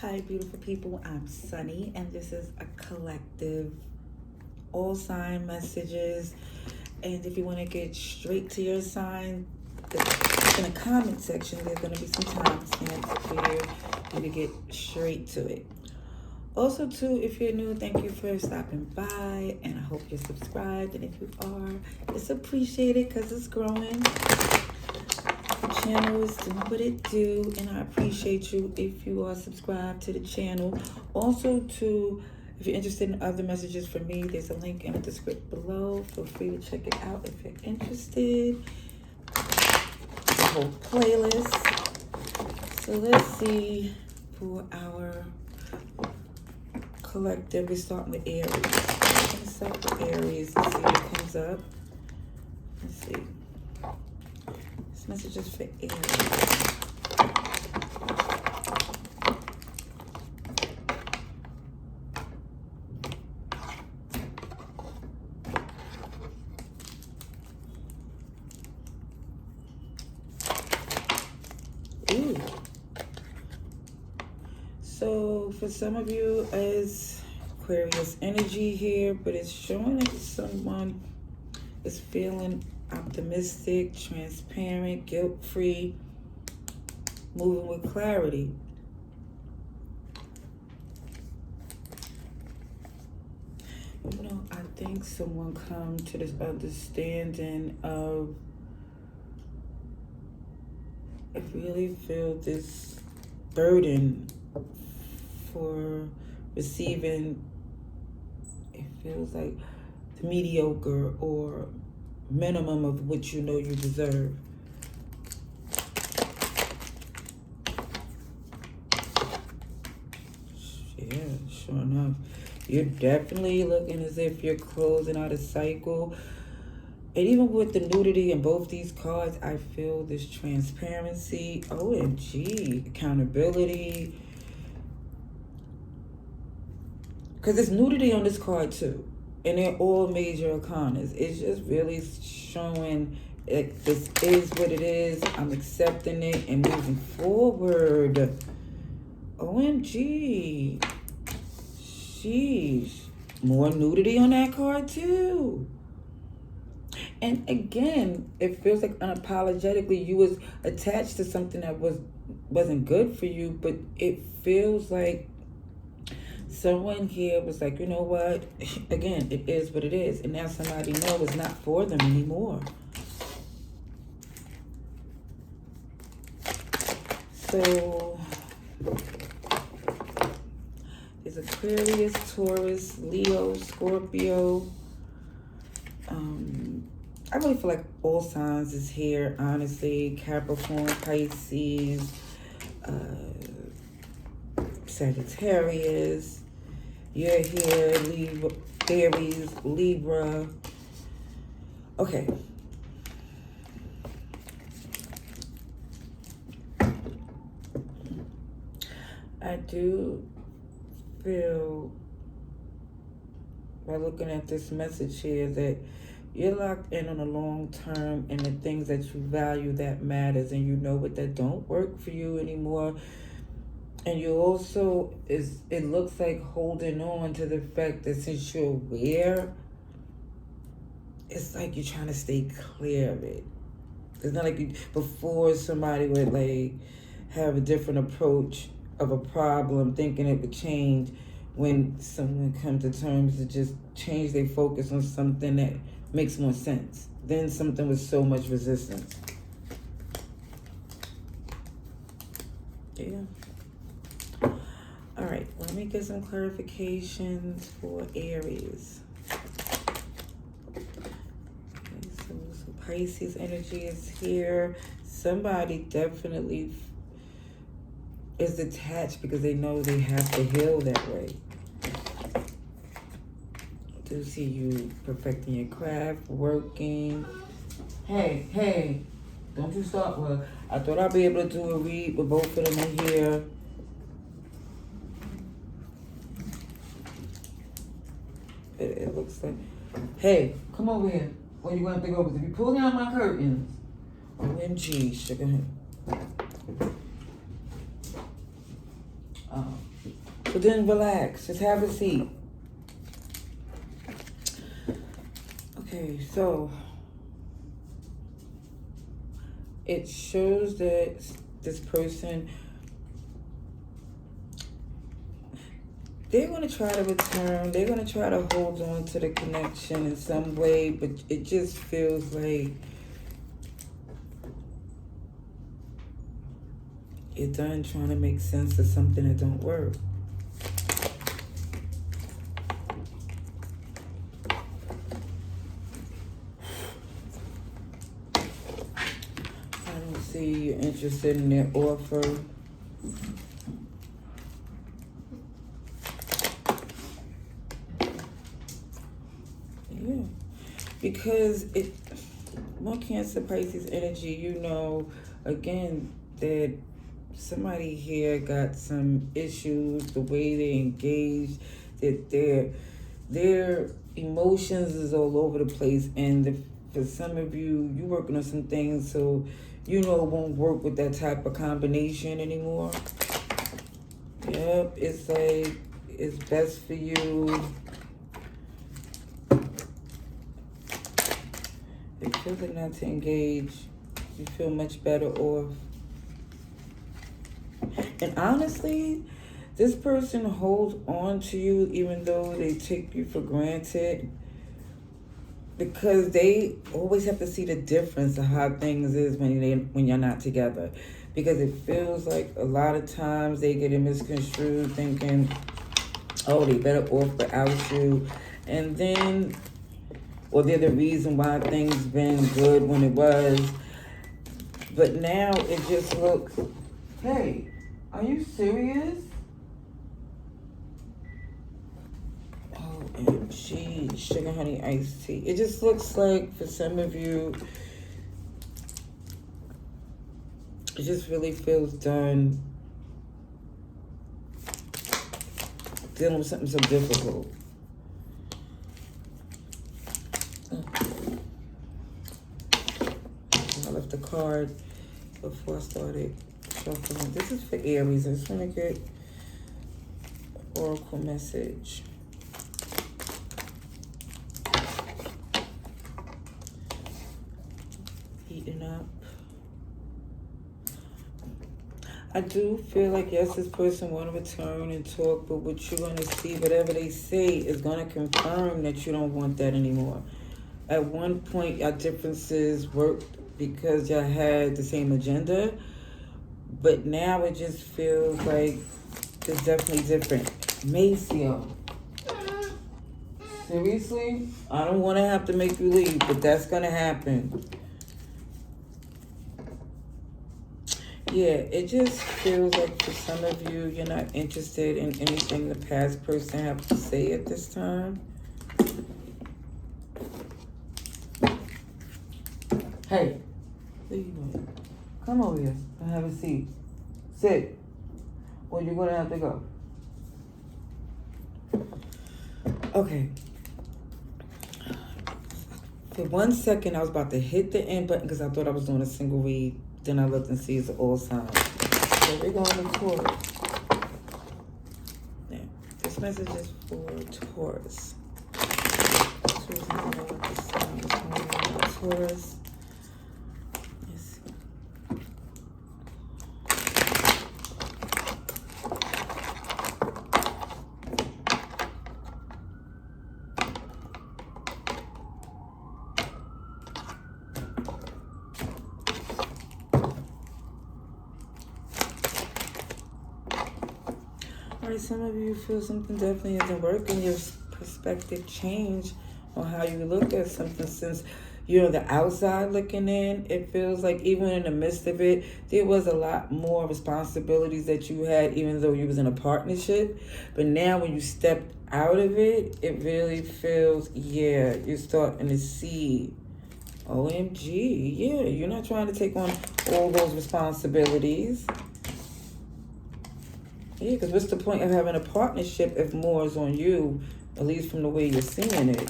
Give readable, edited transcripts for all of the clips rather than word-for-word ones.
Hi, beautiful people. I'm Sunny, and this is a collective all sign messages. And if you want to get straight to your sign, in the comment section, there's going to be some timestamps for you to get straight to it. Also, too, if you're new, thank you for stopping by, and I hope you're subscribed. And if you are, it's appreciated because it's growing. The channel is doing what it do, and I appreciate you if you are subscribed to the channel. Also, too, if you're interested in other messages from me, there's a link in the description below. Feel free to check it out if you're interested. The whole playlist. So let's see for our collective. We're starting with Aries. Let's start with Aries to see what comes up. Let's see. This message is for Aries. Ooh. So for some of you, as Aquarius energy here, but it's showing that someone is feeling optimistic, transparent, guilt-free, moving with clarity. You know, I think someone come to this understanding of, I really feel this burden for receiving, it feels like the mediocre or minimum of what you know you deserve. Yeah, sure enough. You're definitely looking as if you're closing out a cycle. And even with the nudity in both these cards, I feel this transparency, OMG, accountability. Because there's nudity on this card too. And they're all major arcanas. It's just really showing that this is what it is. I'm accepting it and moving forward. OMG. Sheesh. More nudity on that card too. And again, it feels like unapologetically you was attached to something that wasn't good for you, but it feels like someone here was like, you know what? Again, it is what it is. And now somebody knows it's not for them anymore. So there's Aquarius, Taurus, Leo, Scorpio. I really feel like all signs is here, honestly. Capricorn, Pisces, Sagittarius. You're here, Libra, Aries, Libra. Okay. I do feel, by looking at this message here, that you're locked in on a long term and the things that you value that matters, and you know what that don't work for you anymore. And you also, it looks like holding on to the fact that since you're aware, it's like you're trying to stay clear of it. It's not like you, before somebody would like have a different approach of a problem, thinking it would change. When someone comes to terms to just change their focus on something that makes more sense than something with so much resistance. Yeah. All right, let me get some clarifications for Aries. Okay, so Pisces energy is here. Somebody definitely is detached because they know they have to heal that way. I do see you perfecting your craft, working. Hey, don't you start. Well, I thought I'd be able to do a read with both of them in here. It looks like, hey, come over here. What you want to go with? If you pull down my curtains, OMG, sugar. So then relax. Just have a seat. Okay, so it shows that this person, they're going to try to return. They're going to try to hold on to the connection in some way, but it just feels like you're done trying to make sense of something that don't work. I don't see you're interested in their offer. Yeah, because more Cancer Pisces energy, you know, again, that somebody here got some issues, the way they engage, that their emotions is all over the place, and for some of you, you working on some things, so you know it won't work with that type of combination anymore. Yep, it's like it's best for you. It feels like not to engage. You feel much better off. And honestly, this person holds on to you even though they take you for granted, because they always have to see the difference of how things is when you're not together. Because it feels like a lot of times they get it misconstrued, thinking, oh, they better off without you. And then, or they're the reason why things been good when it was. But now it just looks, hey, are you serious? OMG, sugar honey iced tea. It just looks like for some of you, it just really feels done dealing with something so difficult. I left the card before I started shuffling. This is for Aries. I just want to get oracle message. Heating up. I do feel like, yes, this person want to return and talk, but what you're going to see, whatever they say, is going to confirm that you don't want that anymore. At one point, your differences worked because y'all had the same agenda, but now it just feels like it's definitely different. Maceo. Seriously? I don't want to have to make you leave, but that's going to happen. Yeah, it just feels like for some of you, you're not interested in anything the past person have to say at this time. Hey, what are you doing? Come over here and have a seat. Sit, or you're going to have to go. Okay. For 1 second, I was about to hit the end button because I thought I was doing a single read. Then I looked and see it's all signs. So we're going to Taurus. Now, this message is for Taurus. Taurus. Let's see. Alright, some of you feel something definitely isn't working. Your perspective change on how you look at something, since you're on the outside looking in. It feels like even in the midst of it, there was a lot more responsibilities that you had, even though you was in a partnership. But now when you stepped out of it, it really feels, yeah, you're starting to see, OMG, yeah, you're not trying to take on all those responsibilities. Yeah, because what's the point of having a partnership if more is on you, at least from the way you're seeing it?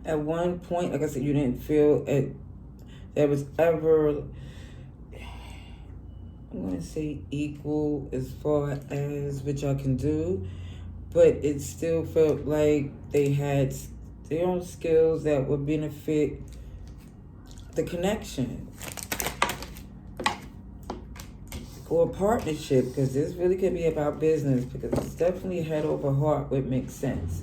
At one point, like I said, you didn't feel it. There was ever, I'm going to say equal as far as what y'all can do, but it still felt like they had their own skills that would benefit the connection or partnership, because this really could be about business, because it's definitely head over heart, would make sense.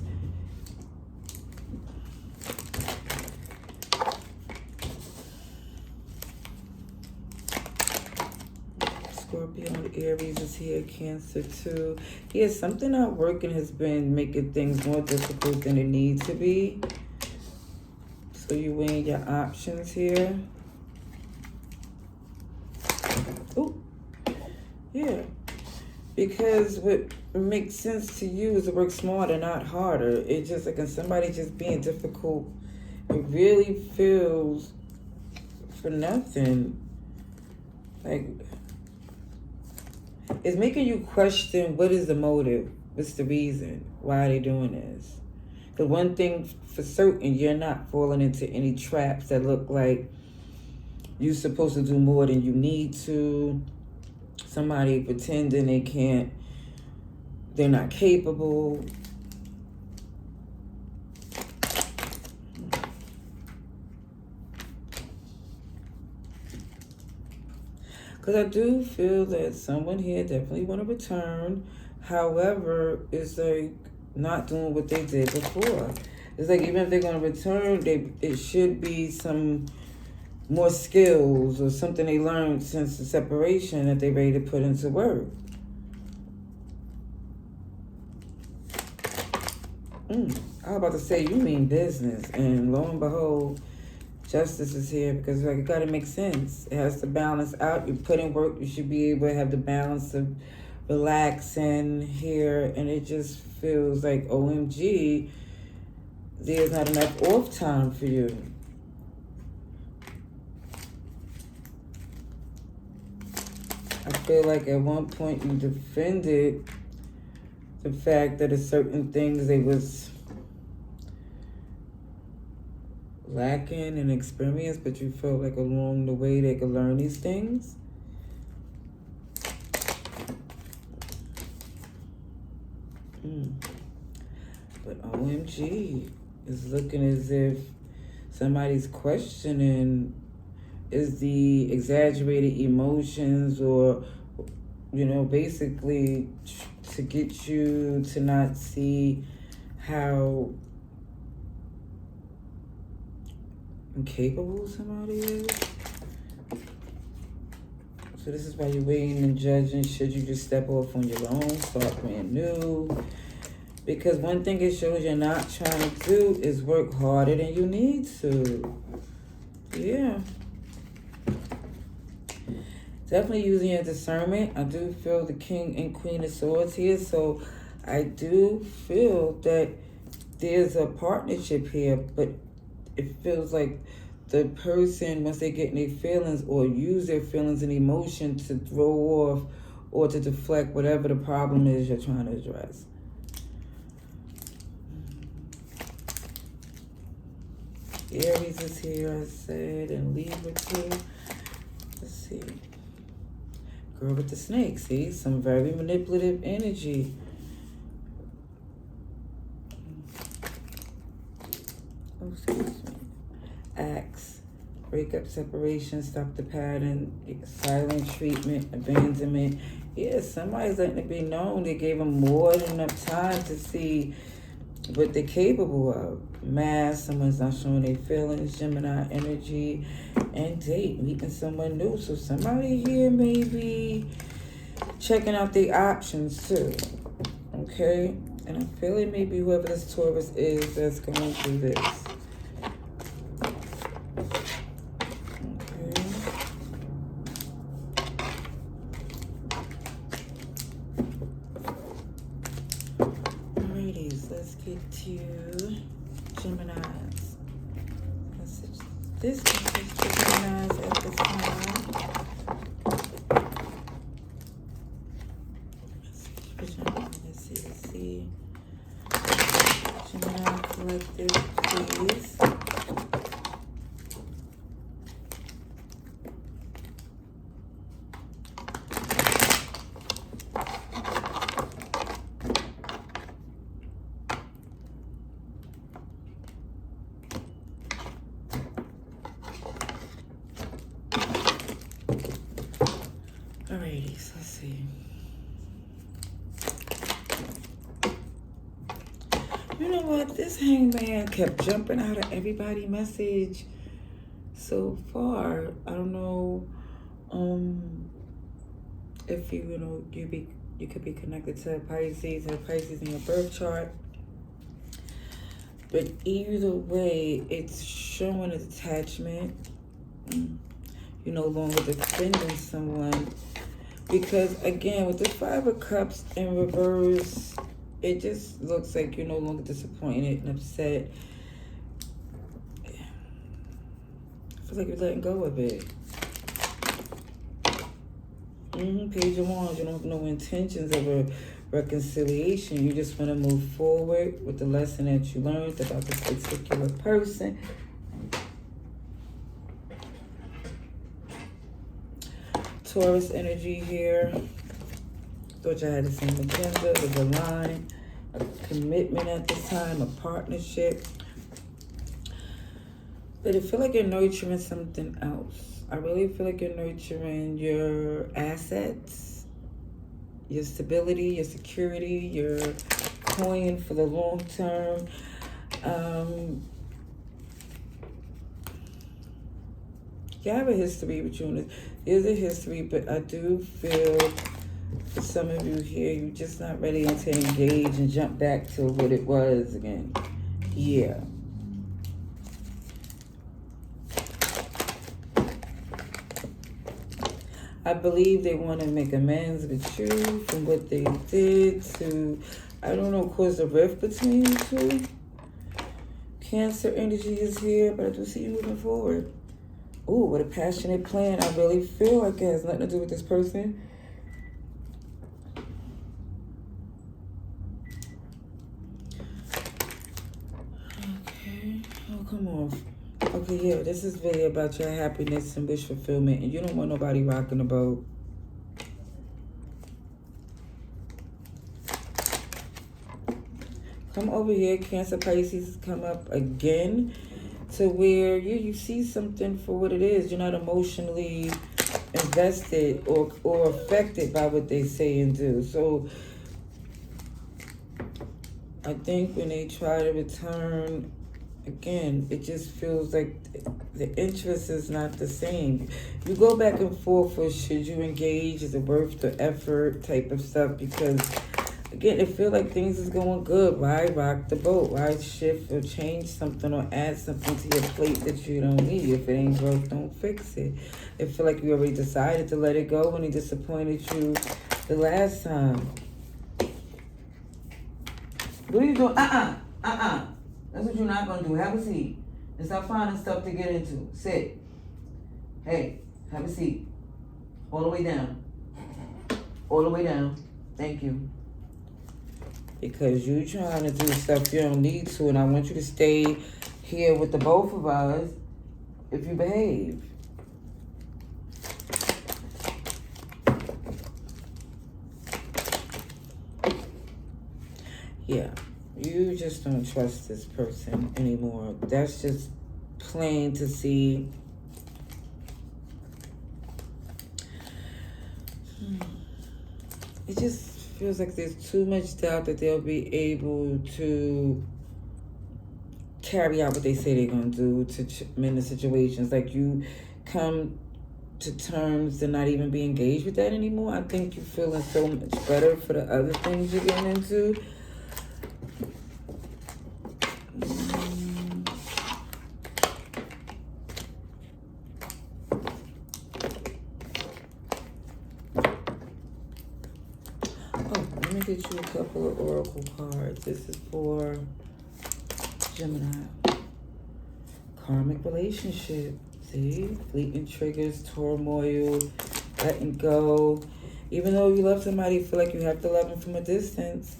Scorpio, Aries is here, Cancer too. Yeah, something not working has been making things more difficult than it needs to be. So you weighing your options here. Ooh, yeah. Because what makes sense to you is to work smarter, not harder. It's just like when somebody just being difficult, it really feels for nothing. Like, it's making you question, what is the motive? What's the reason? Why are they doing this? The one thing for certain, you're not falling into any traps that look like you're supposed to do more than you need to. Somebody pretending they can't, they're not capable. Because I do feel that someone here definitely want to return. However, it's like not doing what they did before. It's like even if they're going to return, it should be some more skills or something they learned since the separation that they're ready to put into work. I was about to say, you mean business. And lo and behold, Justice is here, because like it gotta make sense. It has to balance out. You put in work, you should be able to have the balance of relaxing here, and it just feels like OMG, there's not enough off time for you. I feel like at one point you defended the fact that at certain things they was lacking in experience, but you felt like along the way they could learn these things. But OMG, it's looking as if somebody's questioning is the exaggerated emotions, or, you know, basically to get you to not see how incapable somebody is. So this is why you're waiting and judging. Should you just step off on your own, start brand new? Because one thing it shows you're not trying to do is work harder than you need to. Yeah. Definitely using your discernment. I do feel the King and Queen of Swords here. So I do feel that there's a partnership here, but it feels like the person, once they get in their feelings or use their feelings and emotion to throw off or to deflect whatever the problem is you're trying to address. Aries is here, I said, and Libra too. Let's see. Girl with the snake, see? Some very manipulative energy. Oh, excuse me. Acts, breakup, separation, stop the pattern, silent treatment, abandonment. Yeah, somebody's letting it be known they gave them more than enough time to see what they're capable of. Mass, someone's not showing their feelings, Gemini energy, and date, meeting someone new. So somebody here may be checking out their options too, okay? And I feel it may be whoever this Taurus is that's going through this. Let's get to Geminis. This is Geminis at this time. Let's see. Gemini collective, please. Alrighty, so let's see. You know what? This hangman kept jumping out of everybody's message so far. I don't know if you could be connected to Pisces and Pisces in your birth chart. But either way, it's showing a detachment. You're no longer defending someone. Because again, with the Five of Cups in reverse, it just looks like you're no longer disappointed and upset. I feel like you're letting go of it. Page of Wands, you don't have no intentions of a reconciliation. You just want to move forward with the lesson that you learned about this particular person. Taurus energy here. Thought you had the same agenda, it was a line, a commitment at this time, a partnership. But I feel like you're nurturing something else. I really feel like you're nurturing your assets, your stability, your security, your coin for the long term. You have a history with you. There's a history, but I do feel for some of you here, you're just not ready to engage and jump back to what it was again. Yeah. I believe they want to make amends with you from what they did to, I don't know, cause a rift between you two. Cancer energy is here, but I do see you moving forward. Ooh, what a passionate plan. I really feel like it has nothing to do with this person. Okay. Oh, come on. Okay, yeah, this is really about your happiness and wish fulfillment, and you don't want nobody rocking the boat. Come over here, Cancer, Pisces, come up again to where you see something for what it is. You're not emotionally invested or affected by what they say and do. So I think when they try to return, again, it just feels like the interest is not the same. You go back and forth for should you engage, is it worth the effort type of stuff, because again, it feels like things is going good. Why rock the boat? Why shift or change something or add something to your plate that you don't need? If it ain't broke, don't fix it. It feel like you already decided to let it go when he disappointed you the last time. What are you doing? That's what you're not going to do. Have a seat. And stop finding stuff to get into. Sit. Hey, have a seat. All the way down. All the way down. Thank you. Because you're trying to do stuff you don't need to, and I want you to stay here with the both of us if you behave. Yeah. You just don't trust this person anymore. That's just plain to see. It just feels like there's too much doubt that they'll be able to carry out what they say they're going to do to mend the situations. Like you come to terms to not even be engaged with that anymore. I think you're feeling so much better for the other things you're getting into. Let me get you a couple of oracle cards. This is for Gemini. Karmic relationship. See? Fleeting triggers, turmoil, letting go. Even though you love somebody, you feel like you have to love them from a distance.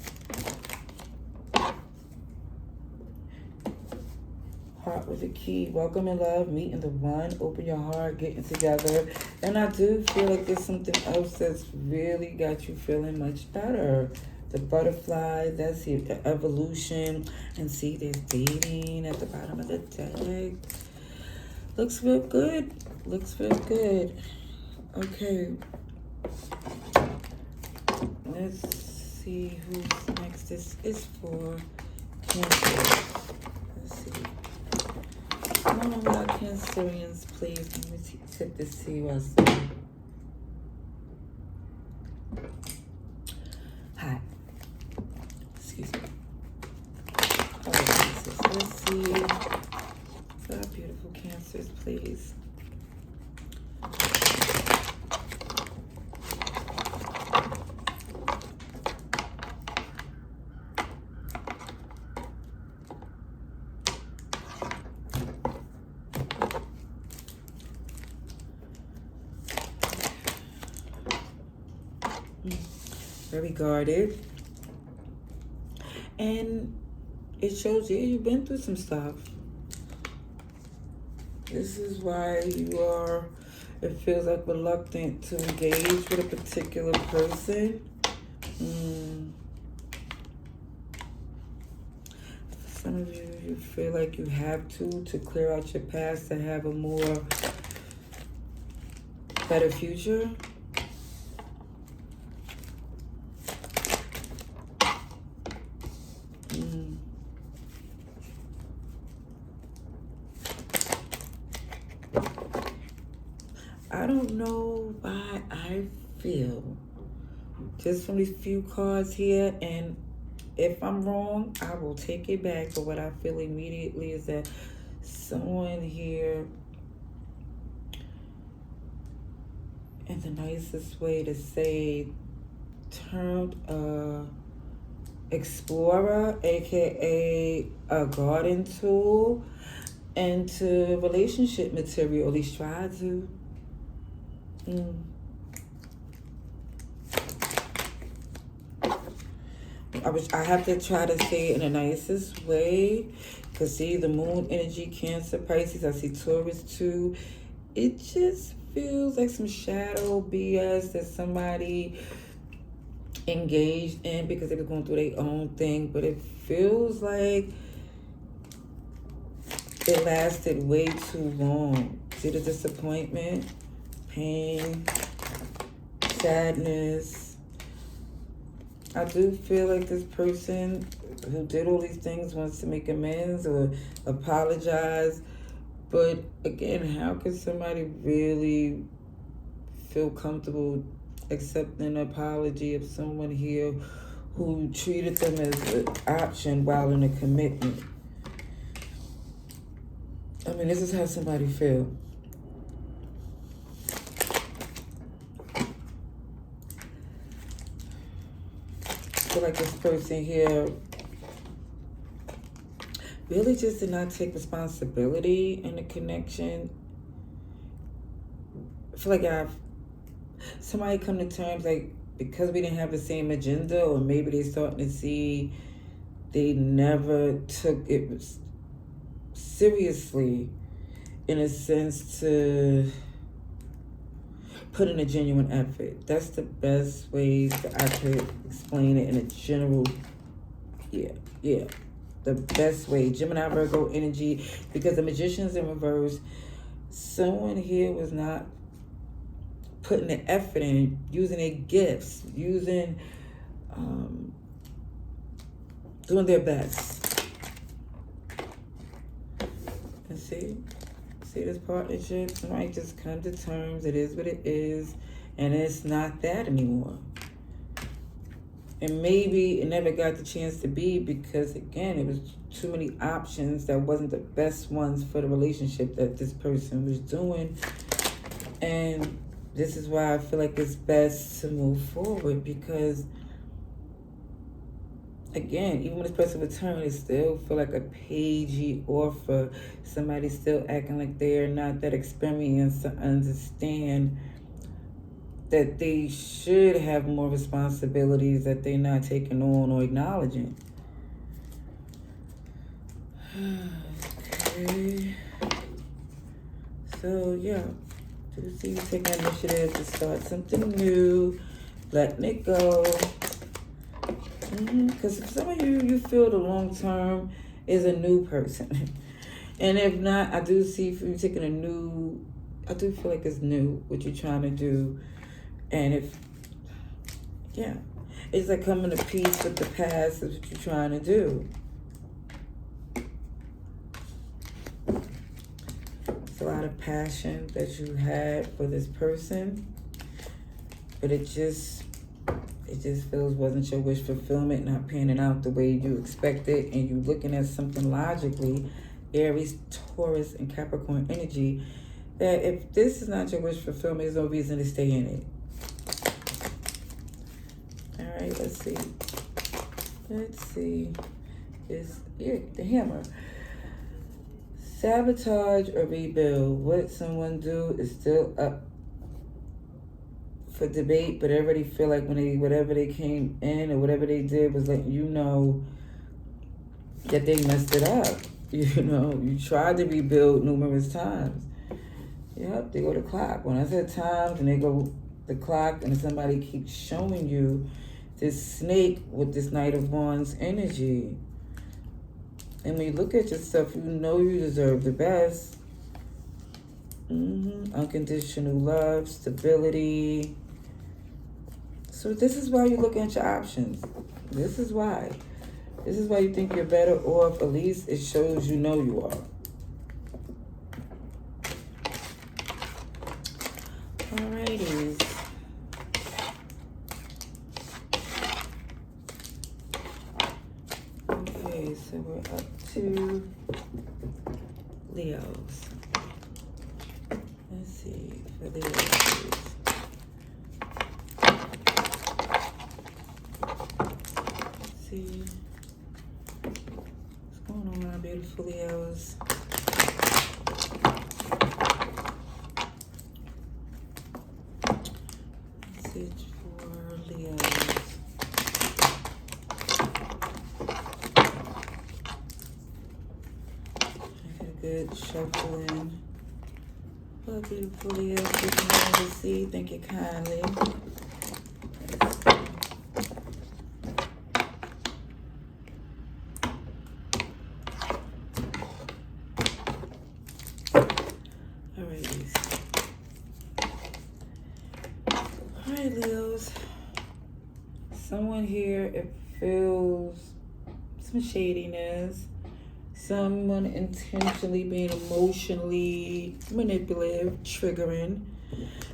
Heart with a key. Welcome in love, meeting the one. Open your heart, getting together. And I do feel like there's something else that's really got you feeling much better. The butterfly, that's the evolution. And see, there's dating at the bottom of the deck. Looks real good. Looks real good. Okay. Let's see who's next. This is for Cancer. Let's see. Come on, about Cancerians, please. Let me tip this to you. Hi. Excuse me. Let's see. Our beautiful Cancers, please. Very guarded. And it shows you you've been through some stuff. This is why you are, it feels like, reluctant to engage with a particular person. Some of you feel like you have to clear out your past to have a more better future. I don't know why I feel, just from these few cards here, and if I'm wrong, I will take it back, but what I feel immediately is that someone here, in the nicest way to say, turned a explorer, aka a garden tool, into relationship material, at least tried to. I have to try to say it in the nicest way, because see the moon energy, Cancer, Pisces, I see Taurus too. It just feels like some shadow BS that somebody engaged in because they were going through their own thing, but it feels like it lasted way too long. See the disappointment, pain, sadness. I do feel like this person who did all these things wants to make amends or apologize. But again, how can somebody really feel comfortable accepting an apology of someone here who treated them as an option while in a commitment? I mean, this is how somebody feels. I feel like this person here really just did not take responsibility in the connection. I feel like somebody come to terms, like, because we didn't have the same agenda, or maybe they're starting to see they never took it seriously, in a sense, to put in a genuine effort. That's the best way that I could explain it in a general, yeah. The best way. Gemini, Virgo energy, because the Magician's in reverse. Someone here was not putting the effort in, using their gifts, doing their best. And see this partnership? Somebody just come to terms. It is what it is, and it's not that anymore. And maybe it never got the chance to be because, again, it was too many options that wasn't the best ones for the relationship that this person was doing. And this is why I feel like it's best to move forward, because, again, even when this person returns, it still feel like a pagey offer. Somebody still acting like they're not that experienced to understand that they should have more responsibilities that they're not taking on or acknowledging. Okay. So, yeah. Do see you taking initiative to start something new, letting it go. Because some of you feel the long term is a new person. And if not, I do see for you taking I do feel like it's new, what you're trying to do. And if, yeah, it's like coming to peace with the past is what you're trying to do. It's a lot of passion that you had for this person, but it just feels wasn't your wish fulfillment, not panning out the way you expected, and you looking at something logically, Aries, Taurus, and Capricorn energy, that if this is not your wish fulfillment, there's no reason to stay in it. All right, let's see. It's the Hammer. Sabotage or rebuild. What someone do is still up for debate, but everybody feel like whatever they came in or whatever they did was letting you know that they messed it up. You know, you tried to rebuild numerous times. Yep, they go to clock. When I said times and they go the clock, and somebody keeps showing you this snake with this Knight of Wands energy. And when you look at yourself, you know you deserve the best. Unconditional love, stability. So this is why you look at your options. This is why. This is why you think you're better off. At least it shows you know you are. Alrighties. Okay, so we're up to Leos. Let's see, for Leos. Let's see. What's going on, my beautiful Leos? Message for Leos. Good shuffling. Oh, beautiful Leo, good to see. Thank you kindly. All right, Leos. Someone here, it feels some shadiness. Someone intentionally being emotionally manipulative, triggering.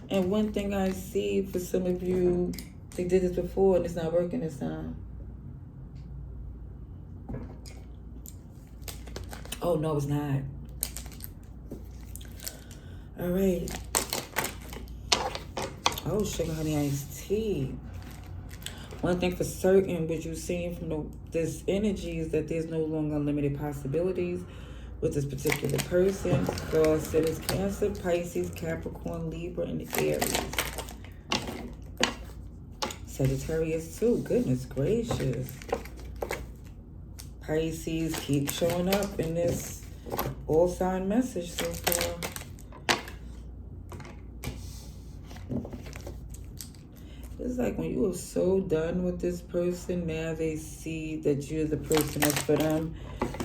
And one thing I see for some of you, they did this before and it's not working this time. Oh, no, it's not. All right. Oh, sugar, honey, iced tea. One thing for certain, what you're seeing from this energy is that there's no longer unlimited possibilities with this particular person. So I said it's Cancer, Pisces, Capricorn, Libra, and Aries. Sagittarius too. Goodness gracious. Pisces keep showing up in this all sign message so far. It's like when you are so done with this person, now they see that you're the person that's for them.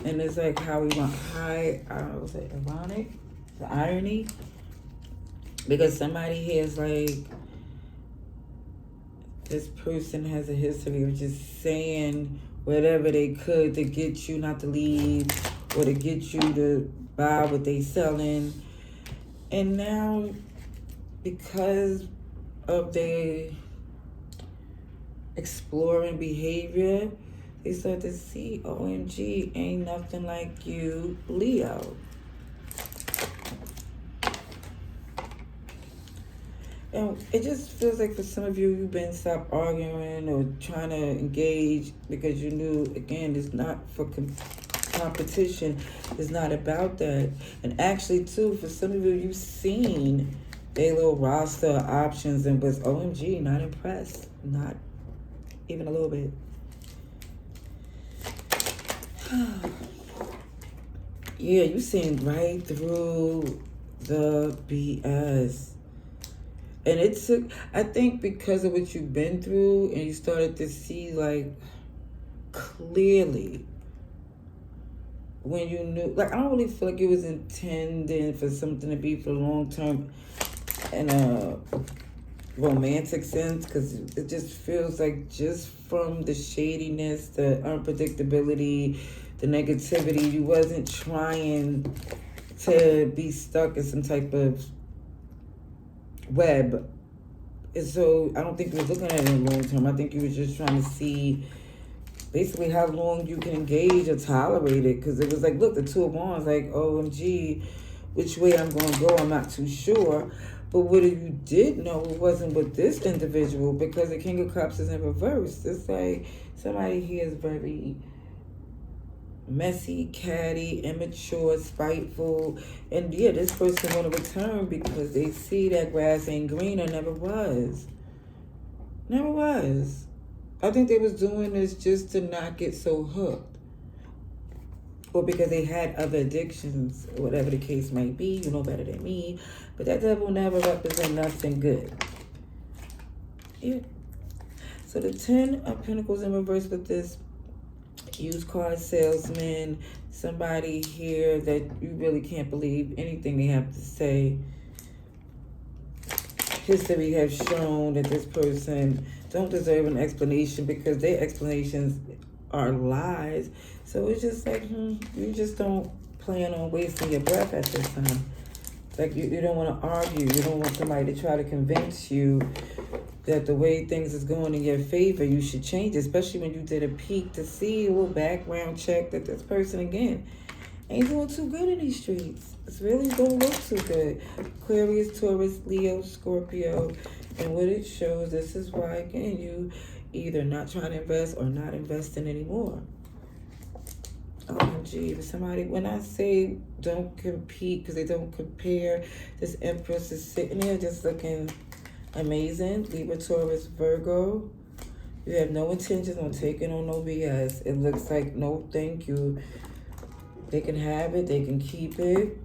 And it's like how we want was it ironic? The irony? Because somebody here is like, this person has a history of just saying whatever they could to get you not to leave or to get you to buy what they selling. And now, because of their exploring behavior, they start to see, OMG, ain't nothing like you, Leo. And it just feels like for some of you, you've been stopped arguing or trying to engage because you knew, again, it's not for competition. It's not about that. And actually, too, for some of you, you've seen their little roster of options and was, OMG, not impressed. Not even a little bit. Yeah, you seen right through the BS. And it took, I think because of what you've been through and you started to see like clearly when you knew, like I don't really feel like it was intended for something to be for long term and romantic sense, because it just feels like, just from the shadiness, the unpredictability, the negativity, you wasn't trying to be stuck in some type of web. And so I don't think you was looking at it in the long term. I think you was just trying to see basically how long you can engage or tolerate it. Because it was like, look, the Two of Wands, like, OMG, which way I'm going to go, I'm not too sure. But what you did know, it wasn't with this individual, because the King of Cups is in reverse. It's like somebody here is very messy, catty, immature, spiteful. And yeah, this person want to return because they see that grass ain't greener. Never was. Never was. I think they was doing this just to not get so hooked. Or because they had other addictions, or whatever the case might be. You know better than me. But that devil never represent nothing good. Yeah. So the 10 of Pentacles in reverse with this used car salesman, somebody here that you really can't believe anything they have to say. History has shown that this person don't deserve an explanation, because their explanations are lies. So it's just like, you just don't plan on wasting your breath at this time. Like, you don't want to argue. You don't want somebody to try to convince you that the way things is going in your favor, you should change, especially when you did a peek to see a little background check that this person, again, ain't doing too good in these streets. It's really don't look too good. Aquarius, Taurus, Leo, Scorpio. And what it shows, this is why, again, you either not trying to invest or not investing anymore. OMG, but somebody, when I say don't compete, because they don't compare, this Empress is sitting there just looking amazing. Libra, Taurus, Virgo. You have no intentions on taking on no BS. It looks like no thank you. They can have it. They can keep it.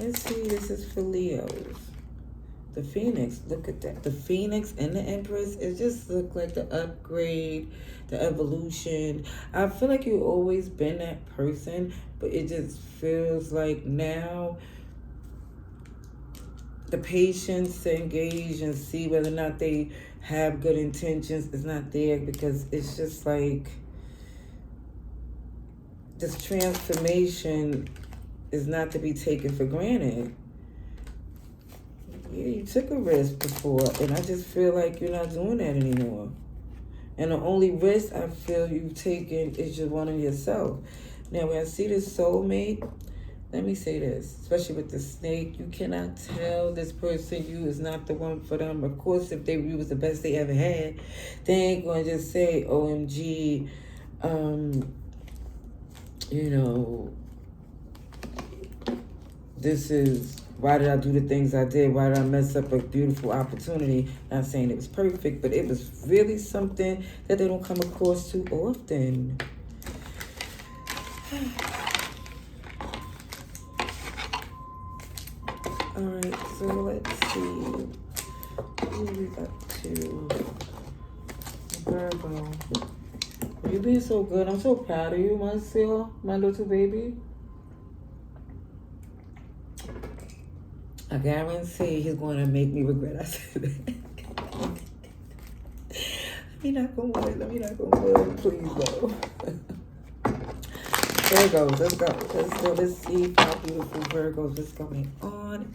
Let's see. This is for Leos. The Phoenix. Look at that. The Phoenix and the Empress. It just looked like the upgrade, the evolution. I feel like you've always been that person, but it just feels like now the patience to engage and see whether or not they have good intentions is not there, because it's just like this transformation is not to be taken for granted. Yeah, you took a risk before, and I just feel like you're not doing that anymore. And the only risk I feel you've taken is just one of yourself. Now, when I see this soulmate, let me say this, especially with the snake, you cannot tell this person you is not the one for them. Of course, if you was the best they ever had, they ain't going to just say, OMG, you know, this is, why did I do the things I did? Why did I mess up a beautiful opportunity? Not saying it was perfect, but it was really something that they don't come across too often. All right, so let's see. Who we got to? Virgo. You being so good. I'm so proud of you, Marcel, my little baby. I guarantee he's going to make me regret I said that. Let me not go on. Let me not go on. Please, though. Virgos, let's go. Let's go. Let's see how beautiful Virgos is going on.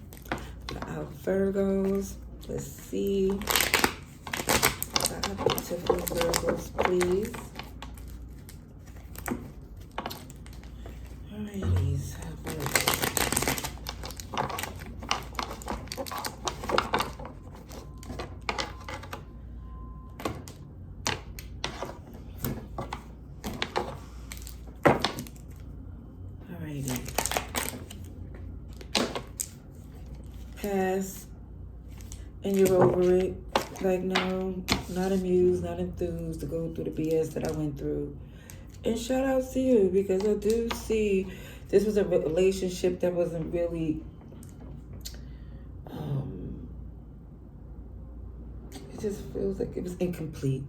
For our Virgos. Let's see. Our beautiful Virgos, please. Alrighty. Pass, and you're over it. Like, no, not amused, not enthused to go through the BS that I went through. And shout out to you, because I do see this was a relationship that wasn't really, it just feels like it was incomplete.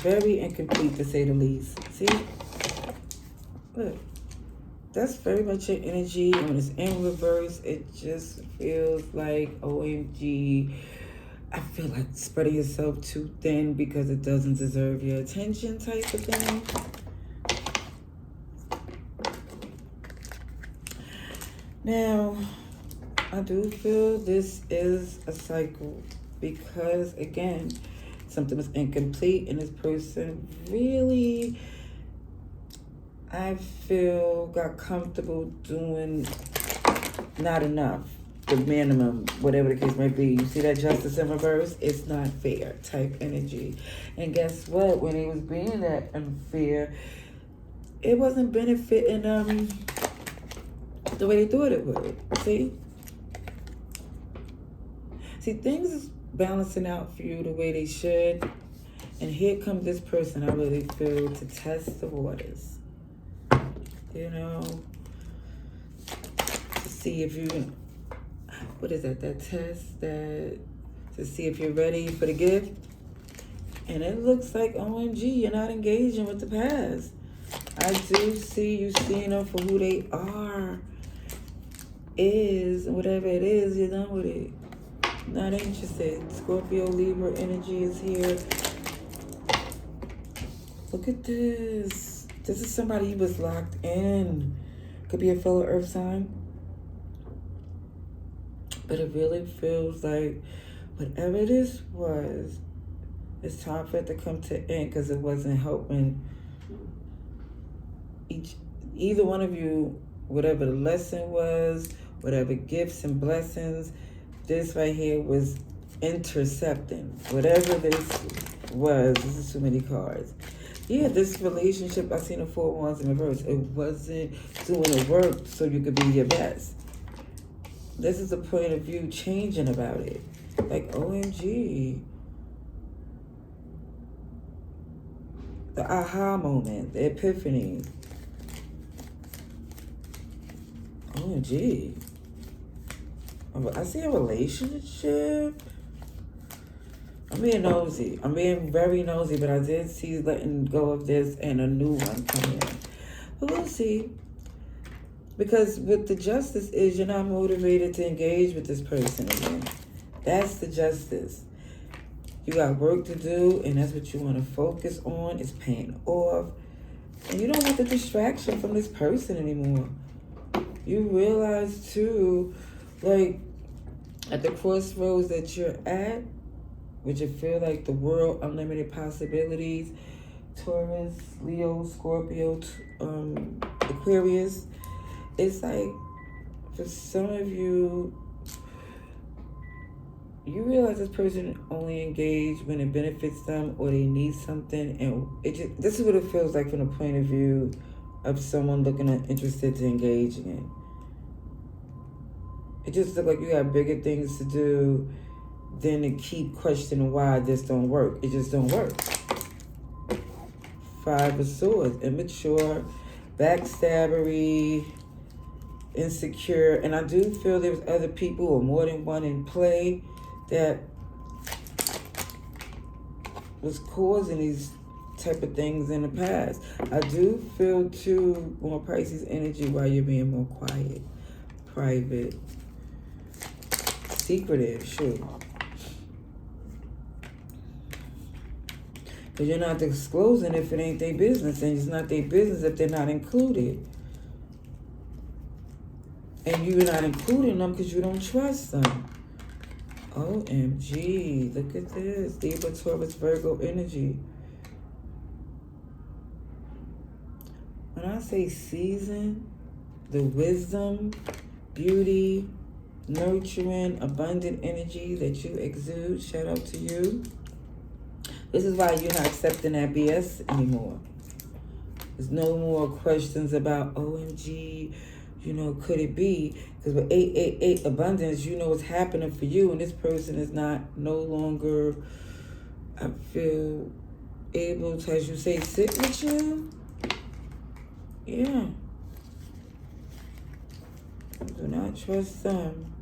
Very incomplete, to say the least. See? Look. That's very much your energy. When it's in reverse, it just feels like OMG. I feel like spreading yourself too thin because it doesn't deserve your attention type of thing. Now, I do feel this is a cycle because, again, something was incomplete and this person really, I feel, got comfortable doing not enough, the minimum, whatever the case may be. You see that justice in reverse? It's not fair type energy. And guess what? When he was being that unfair, it wasn't benefiting them the way they thought it would. See, things is balancing out for you the way they should. And here comes this person, I really feel, to test the waters. You know, to see if you, what is that test that, to see if you're ready for the gift. And it looks like, OMG, you're not engaging with the past. I do see you seeing them for who they are, is, whatever it is, you're done with it. Not interested. Scorpio, Libra energy is here. Look at this. This is somebody you was locked in. Could be a fellow earth sign. But it really feels like whatever this was, it's time for it to come to an end because it wasn't helping either one of you, whatever the lesson was, whatever gifts and blessings, this right here was intercepting. Whatever this was, this is too many cards. Yeah, this relationship, I seen the 4 wands in reverse. It wasn't doing the work so you could be your best. This is a point of view changing about it. Like, OMG. The aha moment, the epiphany. OMG. I see a relationship. I'm being nosy. I'm being very nosy, but I did see letting go of this and a new one coming in. But we'll see. Because what the justice is, you're not motivated to engage with this person again. That's the justice. You got work to do, and that's what you want to focus on, is paying off. And you don't want the distraction from this person anymore. You realize, too, like, at the crossroads that you're at, would you feel like the world, unlimited possibilities, Taurus, Leo, Scorpio, Aquarius, it's like, for some of you, you realize this person only engaged when it benefits them or they need something, and this is what it feels like from the point of view of someone interested to engage in. It just looks like you have bigger things to do than to keep questioning why this don't work. It just don't work. 5 of Swords, immature, backstabbery, insecure, and I do feel there's other people or more than one in play that was causing these type of things in the past. I do feel too more Pisces energy while you're being more quiet, private, secretive, sure. Because you're not disclosing if it ain't their business, and it's not their business if they're not included. And you're not including them because you don't trust them. OMG, look at this. Libra, Taurus, Virgo energy. When I say season, the wisdom, beauty, nurturing, abundant energy that you exude, shout out to you. This is why you're not accepting that BS anymore. There's no more questions about, OMG, you know, could it be? Because with 888 abundance, you know what's happening for you, and this person is no longer, I feel, able to, as you say, sit with you. Yeah. Do not trust them.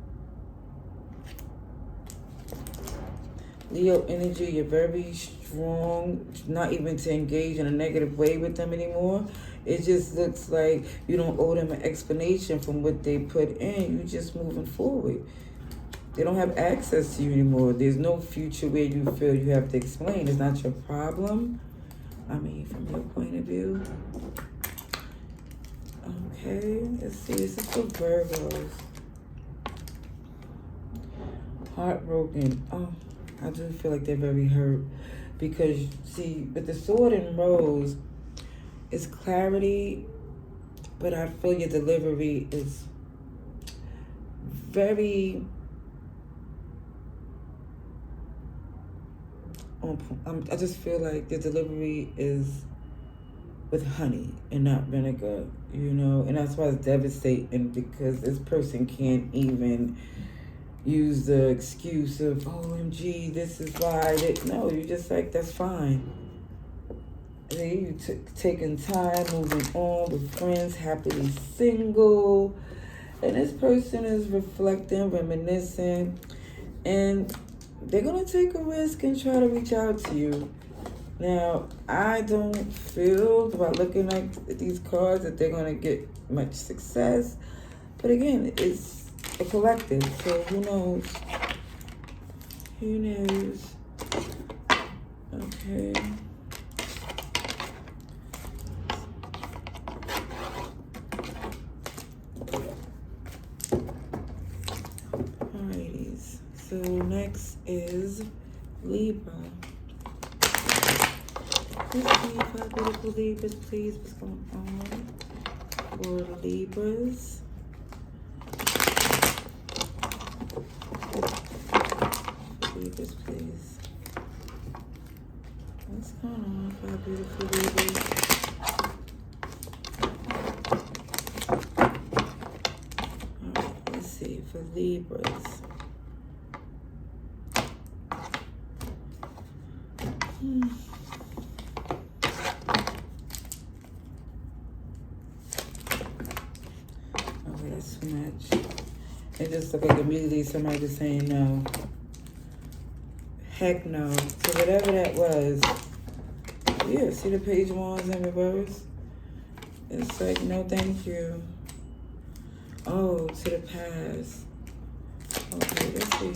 Leo energy, you're very strong, not even to engage in a negative way with them anymore. It just looks like you don't owe them an explanation from what they put in. You just moving forward. They don't have access to you anymore. There's no future where you feel you have to explain. It's not your problem. I mean, from your point of view. Okay, let's see. This is for Virgos. Heartbroken. Oh, I do feel like they're very hurt. Because, see, with the Sword and Rose, it's clarity, but I feel your delivery is very on point. I just feel like the delivery is with honey and not vinegar, you know, and that's why it's devastating, because this person can't even use the excuse of, OMG, this is why. No, you're just like, that's fine. You taking time, moving on with friends, happily single. And this person is reflecting, reminiscing, and they're going to take a risk and try to reach out to you. Now, I don't feel, by looking at these cards, that they're going to get much success. But again, it's a collective, so who knows? Who knows? Okay. Alrighties. So next is Libra. Libra, beautiful Libras, please. What's going on for Libras? Libras, please. What's going on for our beautiful Libras? Alright, let's see, for Libras. Okay, that's too much. It just looked like immediately somebody was saying no. Heck no. So whatever that was, yeah, see the page wands in reverse? It's like, no thank you. Oh, to the past. Okay, let's see.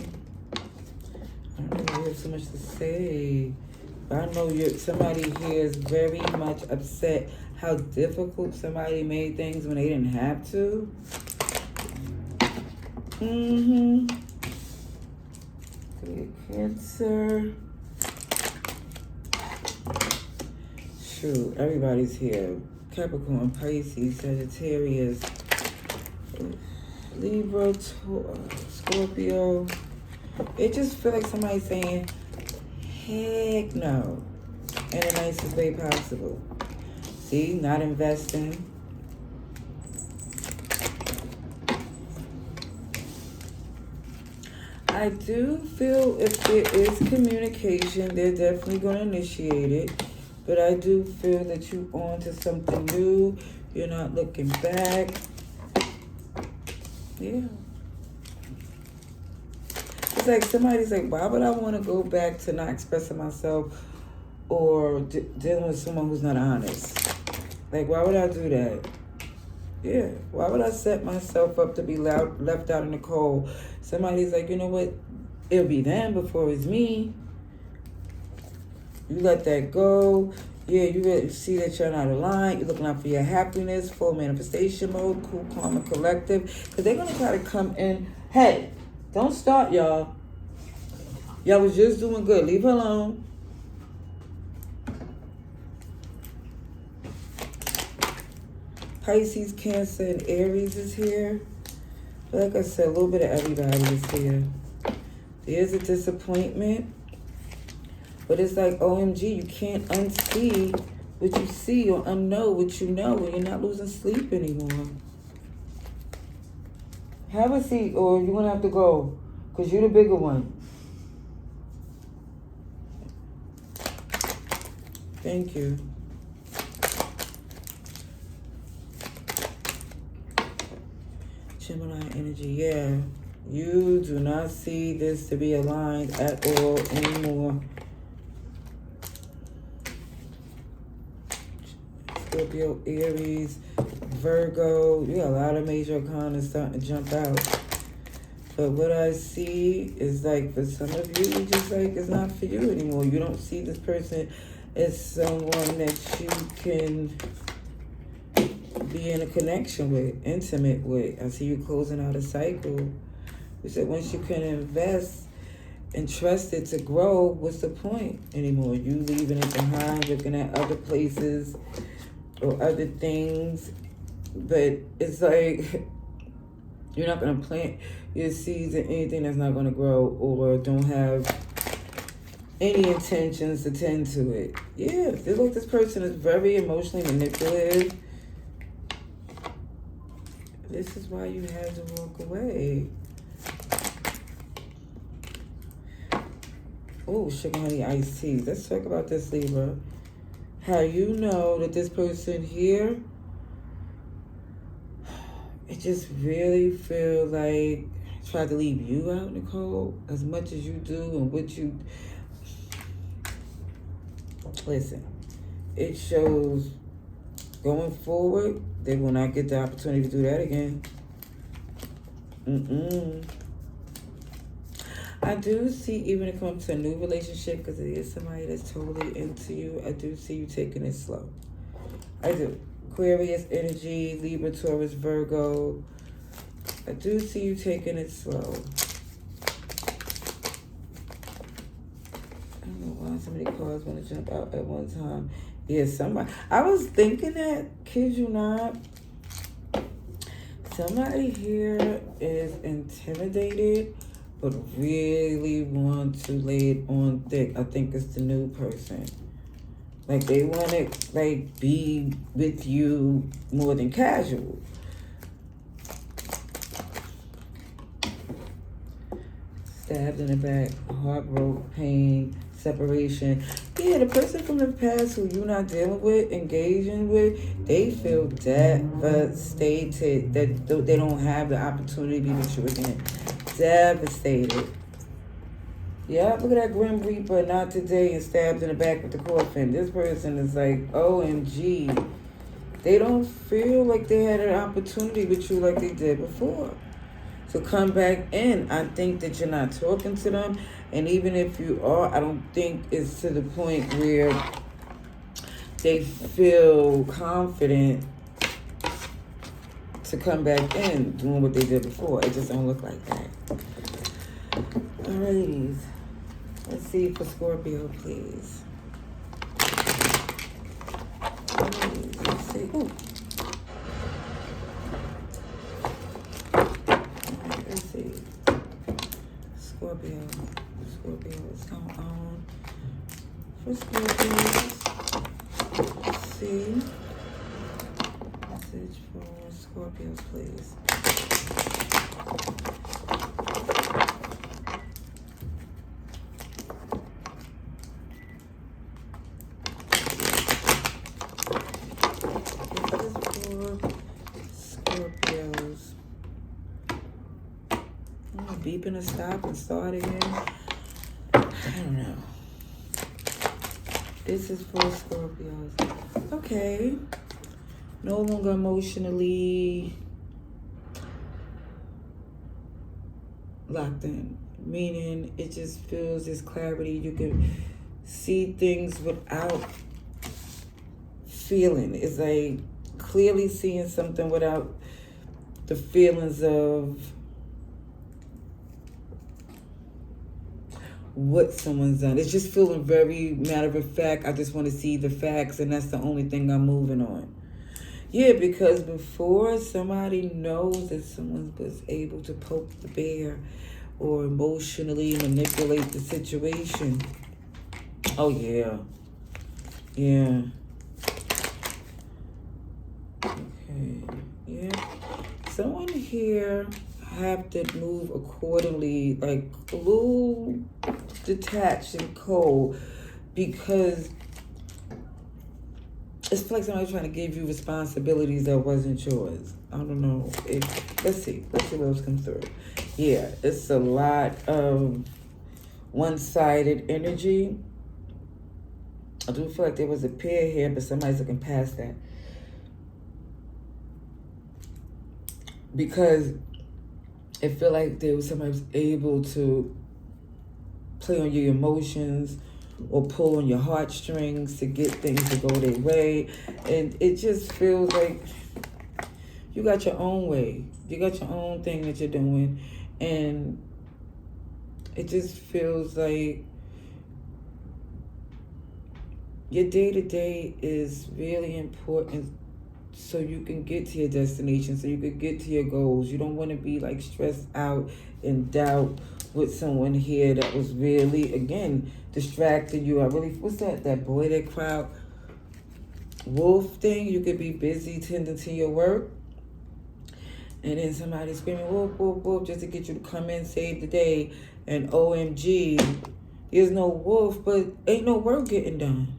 I don't know if you have so much to say. But I know somebody here is very much upset how difficult somebody made things when they didn't have to. Cancer. Shoot, everybody's here. Capricorn, Pisces, Sagittarius, Libra, Scorpio. It just feels like somebody's saying, heck no, in the nicest way possible. See, not investing. I do feel if there is communication, they're definitely going to initiate it. But I do feel that you're on to something new. You're not looking back. Yeah. It's like somebody's like, why would I want to go back to not expressing myself or dealing with someone who's not honest? Like, why would I do that? Yeah, why would I set myself up to be left out in the cold? Somebody's like, you know what? It'll be them before it's me. You let that go. Yeah, you really see that you're not aligned. You're looking out for your happiness, full manifestation mode, cool, calm, and collective. Because they're going to try to come in. Hey, don't start, y'all. Y'all was just doing good. Leave her alone. Pisces, Cancer, and Aries is here. Like I said, a little bit of everybody is here. There's a disappointment. But it's like, OMG, you can't unsee what you see or unknow what you know when you're not losing sleep anymore. Have a seat or you're going to have to go because you're the bigger one. Thank you. Gemini energy, yeah. You do not see this to be aligned at all anymore. Scorpio, Aries, Virgo. You got a lot of major arcana starting to jump out. But what I see is like for some of you, it's just like it's not for you anymore. You don't see this person as someone that you can be in a connection with, intimate with. I see you closing out a cycle. We said once you can invest and trust it to grow, what's the point anymore? You leaving it behind, looking at other places or other things. But it's like you're not going to plant your seeds in anything that's not going to grow or don't have any intentions to tend to it. Yeah, it feels like this person is very emotionally manipulative. This is why you had to walk away. Oh, sugar honey iced tea. Let's talk about this, Libra. How you know that this person here, it just really feel like tried to leave you out in the cold as much as you do and what you... Listen, it shows going forward, they will not get the opportunity to do that again. I do see, even if it comes to a new relationship, because it is somebody that's totally into you, I do see you taking it slow. I do. Aquarius energy, Libra, Taurus, Virgo. I do see you taking it slow. I don't know why so many cards want to jump out at one time. Yeah, somebody. I was thinking that, kid you not, somebody here is intimidated but really want to lay it on thick. I think it's the new person. Like they want to like be with you more than casual. Stabbed in the back, heartbroken, pain, separation. Yeah, the person from the past who you're not dealing with, engaging with, they feel devastated that they don't have the opportunity to be with you again. Devastated. Yeah, look at that Grim Reaper, not today, and stabbed in the back with the coffin. This person is like, OMG. They don't feel like they had an opportunity with you like they did before. So come back in. I think that you're not talking to them. And even if you are, I don't think it's to the point where they feel confident to come back in doing what they did before. It just don't look like that. Alrighties. Let's see for Scorpio, please. Alright, let's see. Ooh. Alright, let's see. Scorpio. Scorpio, what's going on? For Scorpios. Let's see. Message for Scorpios, please. Scorpios. Beeping to stop and start again. I don't know. This is for Scorpios. Okay. No longer emotionally locked in. Meaning it just feels this clarity. You can see things without feeling. It's like clearly seeing something without the feelings of what someone's done. It's just feeling very matter of fact. I just want to see the facts, and that's the only thing I'm moving on. Yeah, because before somebody knows that someone was able to poke the bear or emotionally manipulate the situation. Oh, yeah. Yeah. Okay. Yeah. Someone here have to move accordingly, like a little detached and cold, because it's like somebody trying to give you responsibilities that wasn't yours. I don't know. Let's see what else comes through. Yeah, it's a lot of one-sided energy. I do feel like there was a pair here, but somebody's looking past that. because it feel like there was somebody who's able to play on your emotions or pull on your heartstrings to get things to go their way. And it just feels like you got your own way. You got your own thing that you're doing. And it just feels like your day-to-day is really important so you can get to your destination, so you can get to your goals. You don't want to be like stressed out and doubt with someone here that was really, again, distracting you. What's that boy that cried wolf thing? You could be busy tending to your work, and then somebody screaming whoop, whoop, whoop, just to get you to come in, save the day, and OMG, there's no wolf, but ain't no work getting done.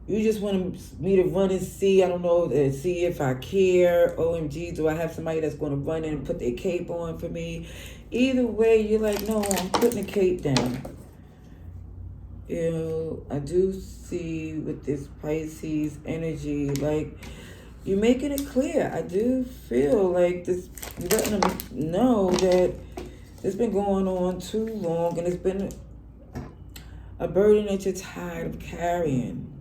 You just want me to run and see, I don't know, see if I care. OMG, do I have somebody that's going to run in and put their cape on for me? Either way, you're like, no, I'm putting the cape down. You know, I do see with this Pisces energy, like, you're making it clear. I do feel like this, you're letting them know that it's been going on too long and it's been a burden that you're tired of carrying.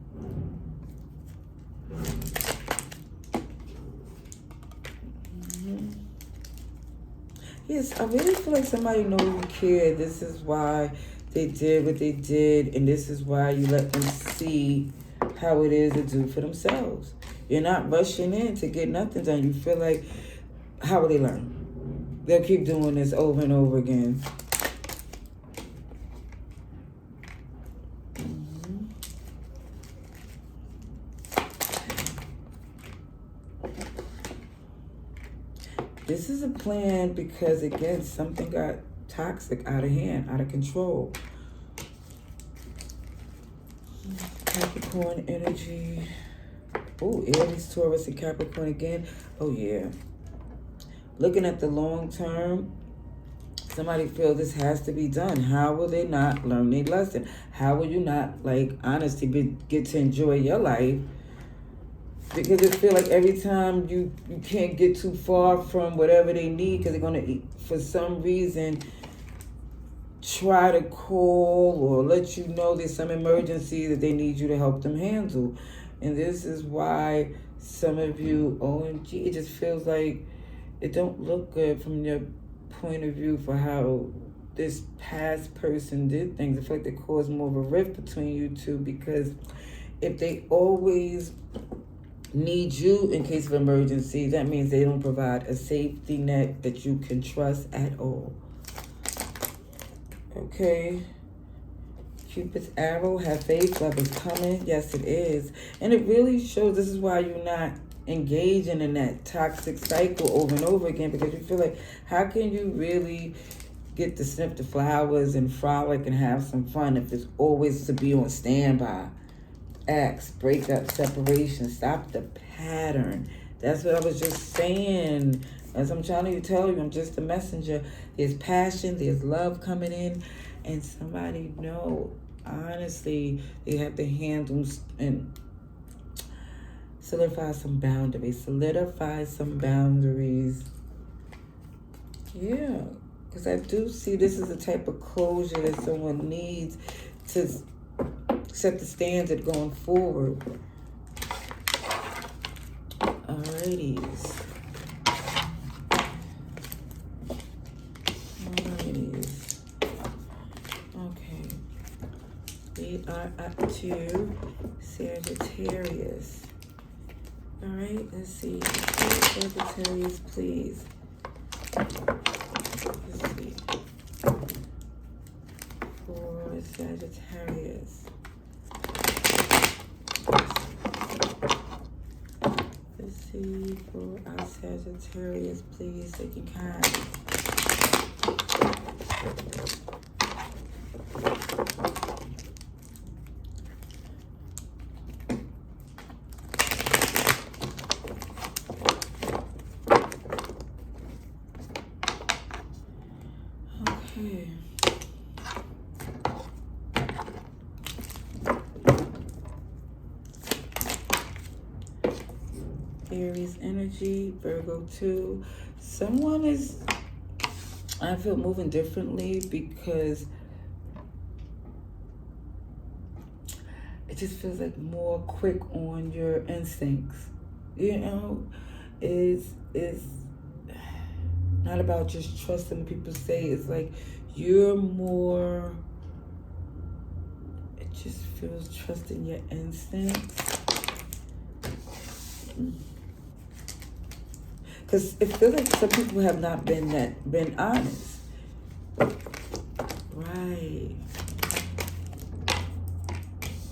Yes, I really feel like somebody knows you care. This is why they did what they did, and this is why you let them see how it is to do for themselves. You're not rushing in to get nothing done. You feel like, how will they learn? They'll keep doing this over and over again. This is a plan because, again, something got toxic, out of hand, out of control. Capricorn energy. Oh, Aries, Taurus, and Capricorn again. Oh, yeah. Looking at the long term, somebody feels this has to be done. How will they not learn their lesson? How will you not, like, honestly, get to enjoy your life? Because it feel like every time you can't get too far from whatever they need, because they're going to, for some reason, try to call or let you know there's some emergency that they need you to help them handle. And this is why some of you, OMG, it just feels like it don't look good from your point of view for how this past person did things. I feel like they caused more of a rift between you two, because if they always need you in case of emergency, that means they don't provide a safety net that you can trust at all. Okay. Cupid's arrow, have faith, love is coming. Yes, it is. And it really shows this is why you're not engaging in that toxic cycle over and over again, because you feel like, how can you really get to sniff the flowers and frolic and have some fun if it's always to be on standby? Acts, breakup, separation, stop the pattern. That's what I was just saying. As I'm trying to tell you, I'm just a messenger. There's passion, there's love coming in, and somebody know, honestly, they have to handle and solidify some boundaries. Yeah, because I do see this is the type of closure that someone needs to set the standard going forward. Alrighties. Okay. We are up to Sagittarius. Alright, let's see. Sagittarius, please. Let's see. For Sagittarius. Let's see for our Sagittarius, please, take your kind. Okay. Aries energy, Virgo 2, someone is, I feel, moving differently because it just feels like more quick on your instincts. You know, it's not about just trusting what people say. It's like you're more, it just feels trusting your instincts. Because it feels like some people have not been honest. Right.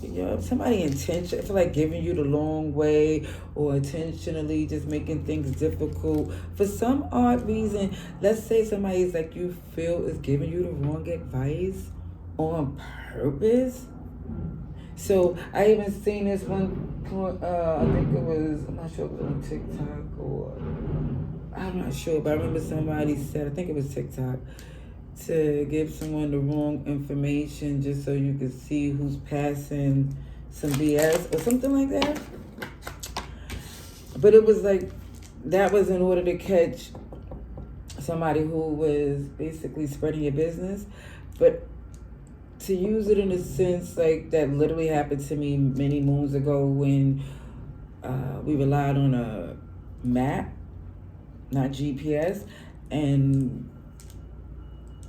You know, somebody intention, I feel like giving you the long way or intentionally just making things difficult for some odd reason. Let's say somebody's like you feel is giving you the wrong advice on purpose. So I even seen this one. I think it was. I'm not sure if it was on TikTok or I'm not sure, but I remember somebody said, I think it was TikTok, to give someone the wrong information just so you could see who's passing some BS or something like that. But it was like, that was in order to catch somebody who was basically spreading your business. But to use it in a sense like that literally happened to me many moons ago when we relied on a map, not GPS, and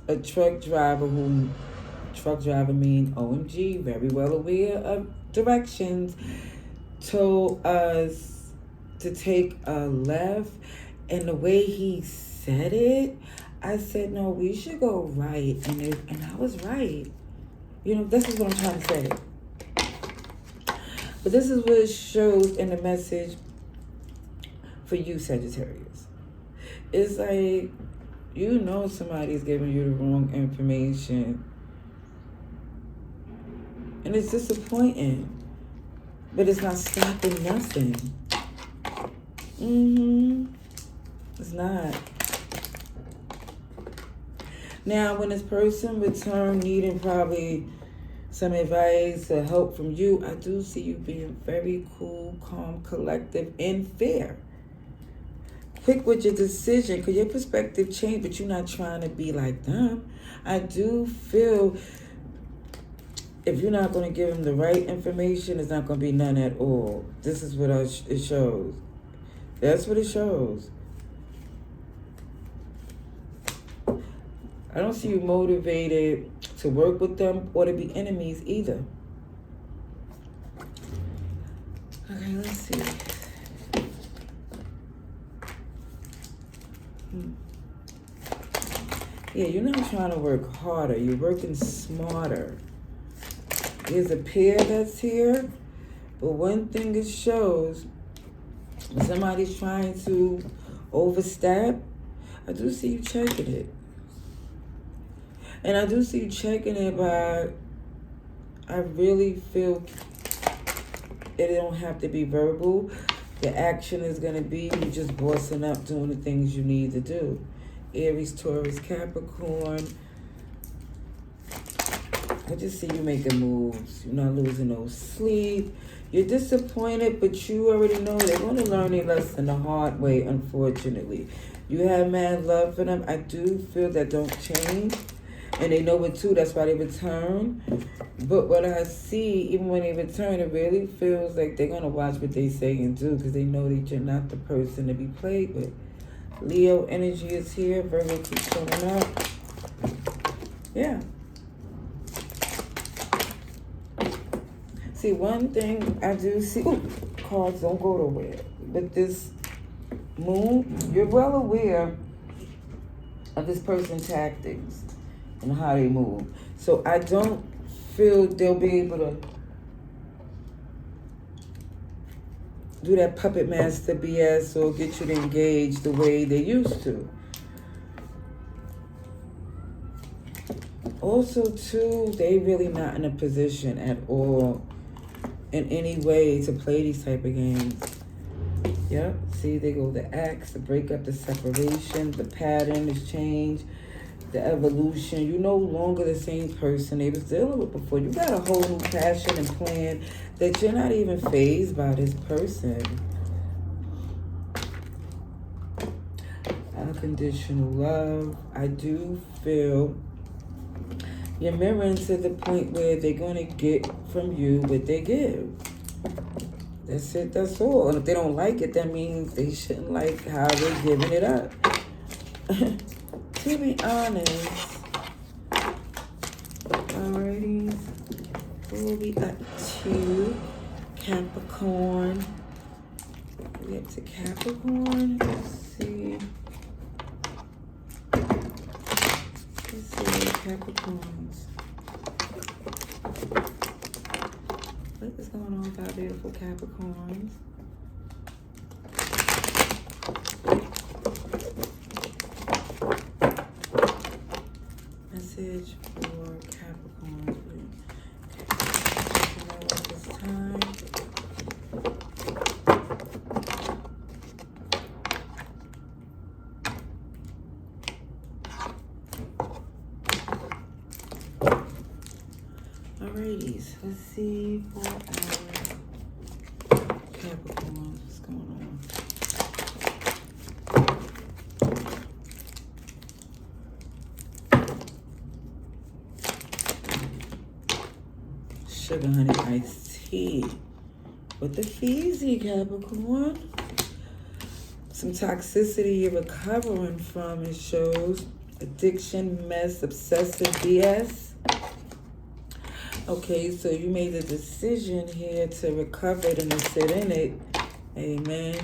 a truck driver mean OMG, very well aware of directions, told us to take a left. And the way he said it, I said, no, we should go right. And I was right. You know, this is what I'm trying to say. But this is what it shows in the message for you, Sagittarius. It's like, you know somebody's giving you the wrong information. And it's disappointing. But it's not stopping nothing. It's not. Now, when this person returned needing probably some advice or help from you, I do see you being very cool, calm, collective, and fair. Quick with your decision, because your perspective changed, but you're not trying to be like them. I do feel if you're not going to give them the right information, it's not going to be none at all. This is what it shows. That's what it shows. I don't see you motivated to work with them or to be enemies either. Okay, let's see. Yeah, you're not trying to work harder. You're working smarter. There's a pair that's here. But one thing it shows, when somebody's trying to overstep, I do see you checking it. And I do see you checking it by, I really feel it don't have to be verbal. The action is going to be you just bossing up, doing the things you need to do. Aries, Taurus, Capricorn. I just see you making moves. You're not losing no sleep. You're disappointed, but you already know they're going to learn their lesson the hard way, unfortunately. You have mad love for them. I do feel that don't change. And they know it too. That's why they return. But what I see, even when they return, it really feels like they're going to watch what they say and do because they know that you're not the person to be played with. Leo energy is here. Virgo keeps showing up. Yeah. See, one thing I do see, cards don't go nowhere. But this moon, you're well aware of this person's tactics and how they move. So I don't feel they'll be able to do that puppet master BS or get you to engage the way they used to. Also, too, they really not in a position at all in any way to play these type of games. Yep, see, they go the axe, the breakup, the separation, the pattern is changed, the evolution. You're no longer the same person they was dealing with before. You got a whole new passion and plan that you're not even fazed by this person. unconditional love. I do feel you're mirroring to the point where they're going to get from you what they give. That's it, that's all. And if they don't like it, that means they shouldn't like how they're giving it up. To be honest. Alrighty. Who we got to? Capricorn. We up to Capricorn. Let's see. Capricorns. What is going on with our beautiful Capricorns? Message for Capricorns. Okay. At this time. Alrighties, let's see for our Capricorns, what's going on? Sugar honey iced tea with the Fizzy, Capricorn. Some toxicity you're recovering from, it shows. Addiction, mess, obsessive BS. Okay, so you made the decision here to recover it and to sit in it. Amen.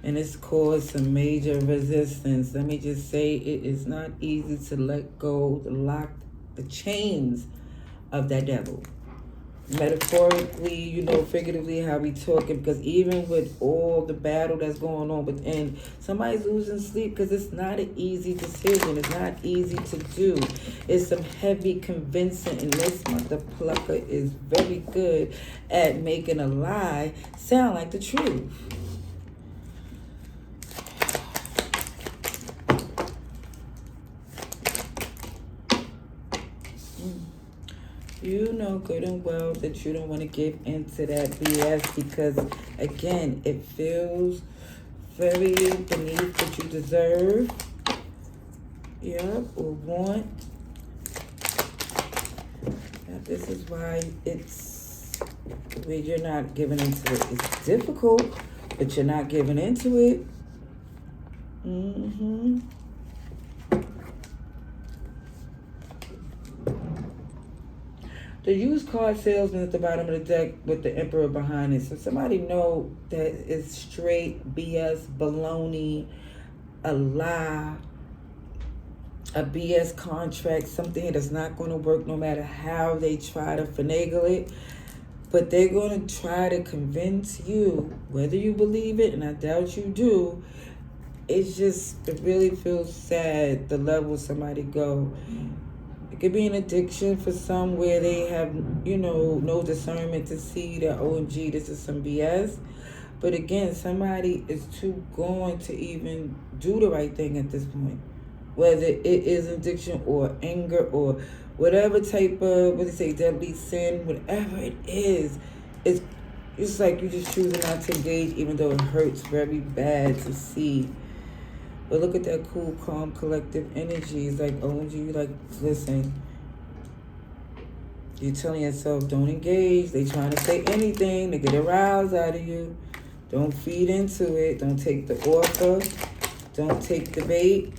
And it's caused some major resistance. Let me just say it is not easy to let go, the chains of that devil. Metaphorically, figuratively, how we talking, because even with all the battle that's going on within, somebody's losing sleep because it's not an easy decision. It's not easy to do. It's some heavy convincing, and this mother plucker is very good at making a lie sound like the truth. You know good and well that you don't want to give into that BS because, again, it feels very beneath what you deserve, or want. Now, this is why it's where you're not giving into it. It's difficult, but you're not giving into it. The used car salesman at the bottom of the deck with the emperor behind it. So somebody know that it's straight BS, baloney, a lie, a BS contract, something that's not going to work no matter how they try to finagle it. But they're going to try to convince you, whether you believe it, and I doubt you do. It really feels sad the level somebody go. It could be an addiction for some where they have, no discernment to see that, OMG, this is some BS. But again, somebody is too gone to even do the right thing at this point. Whether it is addiction or anger or whatever type of, deadly sin, whatever it is, it's like you just choosing not to engage even though it hurts very bad to see. But look at that cool, calm, collective energy. It's like, OMG, listen. You're telling yourself, don't engage. They trying to say anything to get a rouse out of you. Don't feed into it. Don't take the offer. Don't take the bait.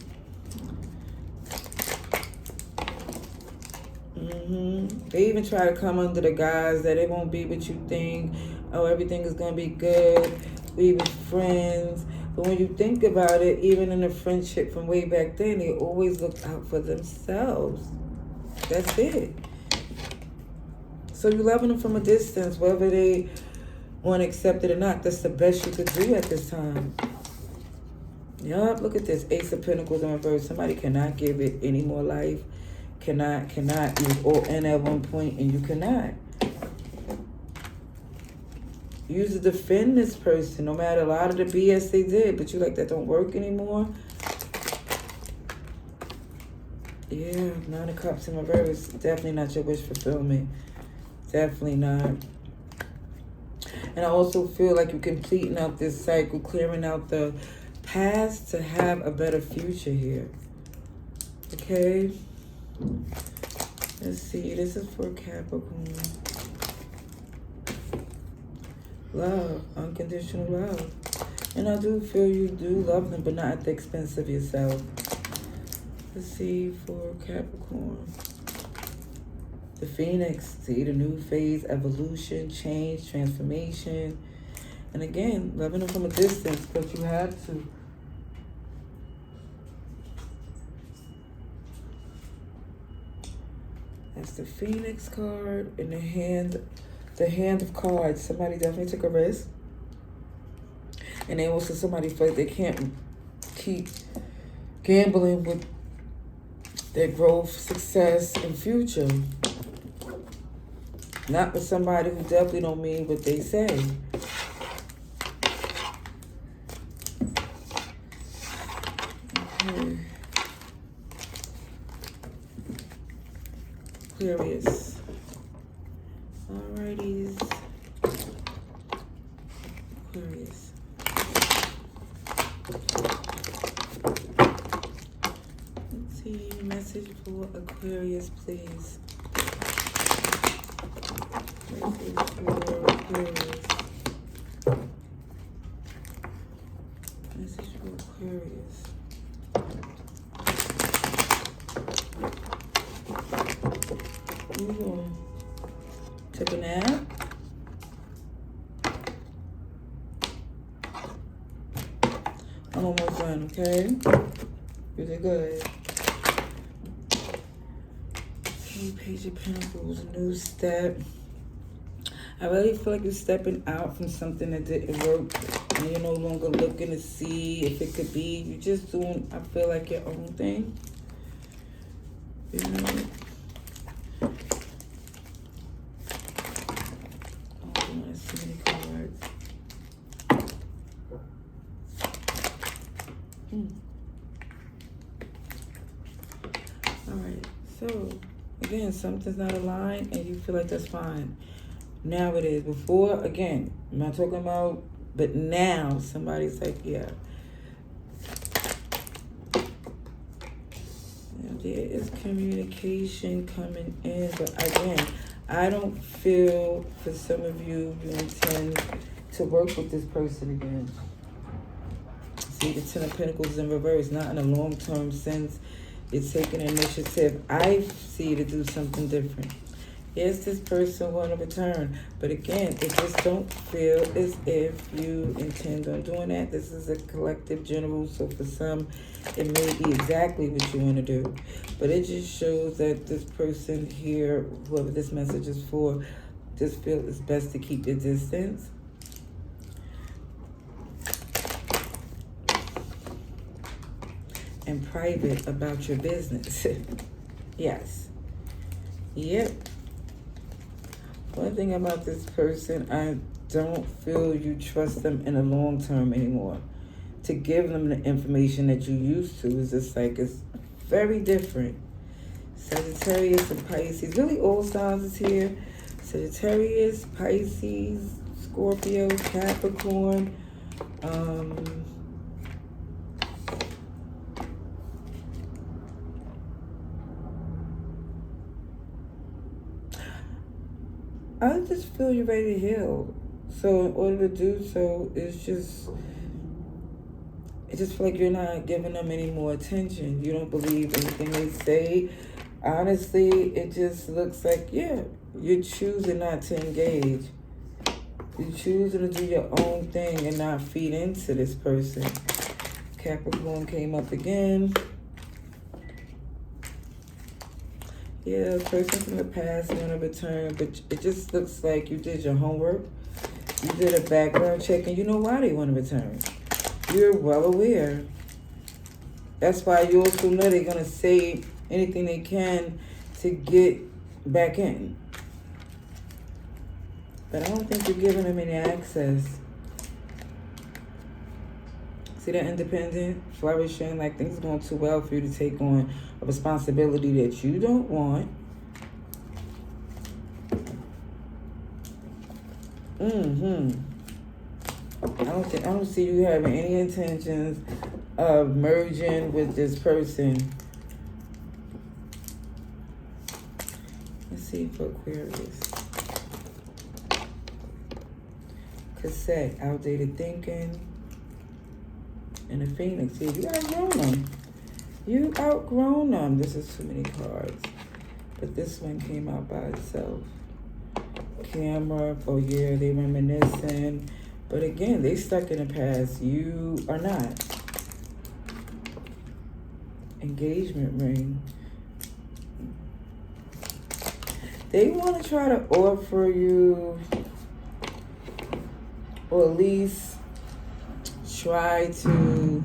They even try to come under the guise that it won't be what you think. Oh, everything is going to be good. We be friends. But when you think about it, even in a friendship from way back then, they always looked out for themselves. That's it. So you're loving them from a distance, whether they want to accept it or not. That's the best you could do at this time. Yup, look at this. Ace of Pentacles in reverse. Somebody cannot give it any more life. Cannot. You was all in at one point, and you cannot. You to defend this person, no matter a lot of the BS they did, but you like that don't work anymore. Yeah, 9 of Cups in reverse. Definitely not your wish fulfillment. Definitely not. And I also feel like you're completing out this cycle, clearing out the has to have a better future here. Okay? Let's see. This is for Capricorn. Love. Unconditional love. And I do feel you do love them, but not at the expense of yourself. Let's see for Capricorn. The Phoenix. See, the new phase, evolution, change, transformation. And again, loving them from a distance, but you have to. That's the Phoenix card in the hand of cards. Somebody definitely took a risk. And they also somebody feel like they can't keep gambling with their growth, success, and future. Not with somebody who definitely don't mean what they say. Okay. Aquarius. Alrighties. Aquarius. Let's see, message for Aquarius, please. Message for Aquarius. Message for Aquarius. Ooh. Took a nap. I'm almost done, okay? You did good. Okay, Page of Pentacles, a new step. I really feel like you're stepping out from something that didn't work and you're no longer looking to see if it could be. You're just doing, I feel like, your own thing. You know? So many cards. Alright, so again, something's not aligned and you feel like that's fine. Now it is. Before, again, I'm not talking about, but now somebody's like, yeah. There is communication coming in, but again, I don't feel for some of you, you intend to work with this person again. See, the Ten of Pentacles in reverse, not in a long-term sense. You're taking initiative. I see to do something different. Yes, this person want to return, but again, it just don't feel as if you intend on doing that. This is a collective general, so for some, it may be exactly what you want to do. But it just shows that this person here, whoever this message is for, just feel it's best to keep your distance. And private about your business. Yes. Yep. One thing about this person, I don't feel you trust them in the long term anymore. To give them the information that you used to is just like, it's very different. Sagittarius and Pisces, really all signs is here. Sagittarius, Pisces, Scorpio, Capricorn, I just feel you're ready to heal. So in order to do so, I just feel like you're not giving them any more attention. You don't believe anything they say. Honestly, it just looks like, yeah, you're choosing not to engage. You're choosing to do your own thing and not feed into this person. Capricorn came up again. Yeah, person from the past want to return, but it just looks like you did your homework. You did a background check, and you know why they want to return. You're well aware. That's why you also know they're going to say anything they can to get back in. But I don't think you're giving them any access. See that independent, flourishing, like things are going too well for you to take on a responsibility that you don't want. I don't see you having any intentions of merging with this person. Let's see for Aquarius. Cassette, outdated thinking. And the Phoenix here, you outgrown them. You outgrown them. This is too many cards. But this one came out by itself. Camera, oh yeah, they reminiscing. But again, they stuck in the past. You are not. Engagement ring. They want to try to offer you, or at least try to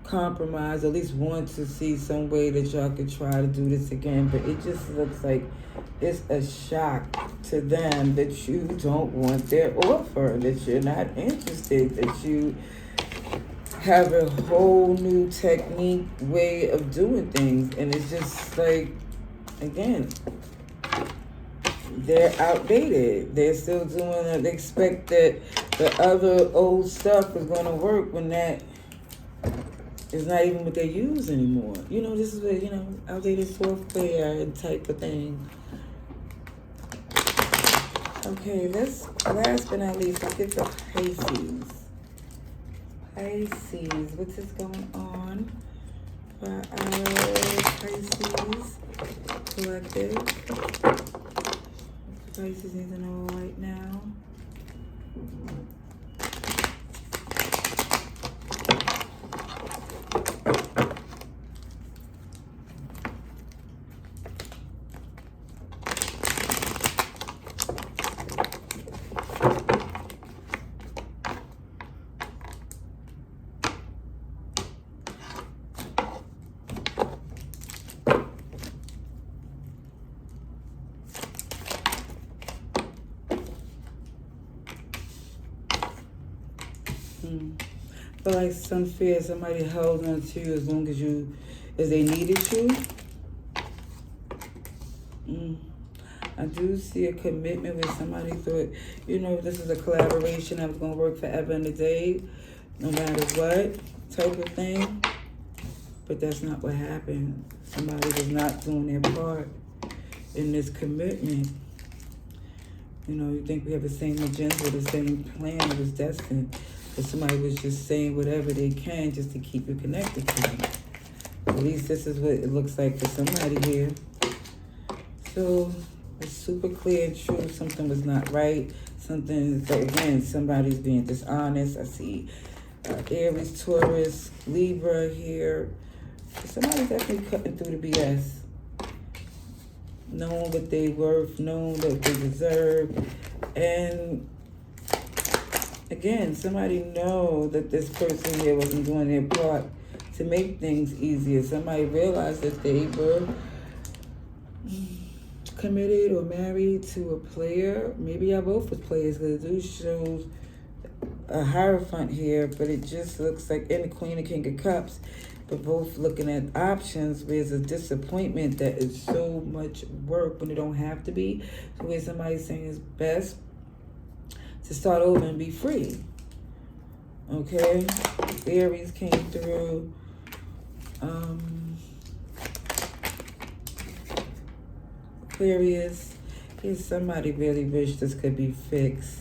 compromise, at least want to see some way that y'all could try to do this again. But it just looks like it's a shock to them that you don't want their offer, that you're not interested, that you have a whole new technique, way of doing things. And it's just like, again, they're outdated. They're still doing it. They expect that the other old stuff is going to work when that is not even what they use anymore. You know, this is a, you know, outdated software type of thing. Okay, let's, last but not least, let's get to Pisces. Pisces, what is going on for our Pisces collective? Pisces need to know right now. Feel like some fear somebody held on to you as long as they needed you. I do see a commitment where somebody thought, you know, this is a collaboration that was going to work forever and a day, no matter what type of thing. But that's not what happened. Somebody was not doing their part in this commitment. You know, you think we have the same agenda, the same plan, it was destined. But somebody was just saying whatever they can just to keep you connected to them. At least this is what it looks like for somebody here. So it's super clear and true. Something was not right. Something, but again, somebody's being dishonest. I see Aries, Taurus, Libra here. Somebody's definitely cutting through the BS. Knowing what they worth, knowing what they deserve. And again, somebody know that this person here wasn't doing their part to make things easier. Somebody realized that they were committed or married to a player. Maybe y'all both was players, because it do shows a Hierophant here, but it just looks like, in the Queen and King of Cups, but both looking at options where there's a disappointment that is so much work when it don't have to be. So where somebody's saying it's best to start over and be free. Okay? Aries came through. Aquarius. Here's somebody really wish this could be fixed.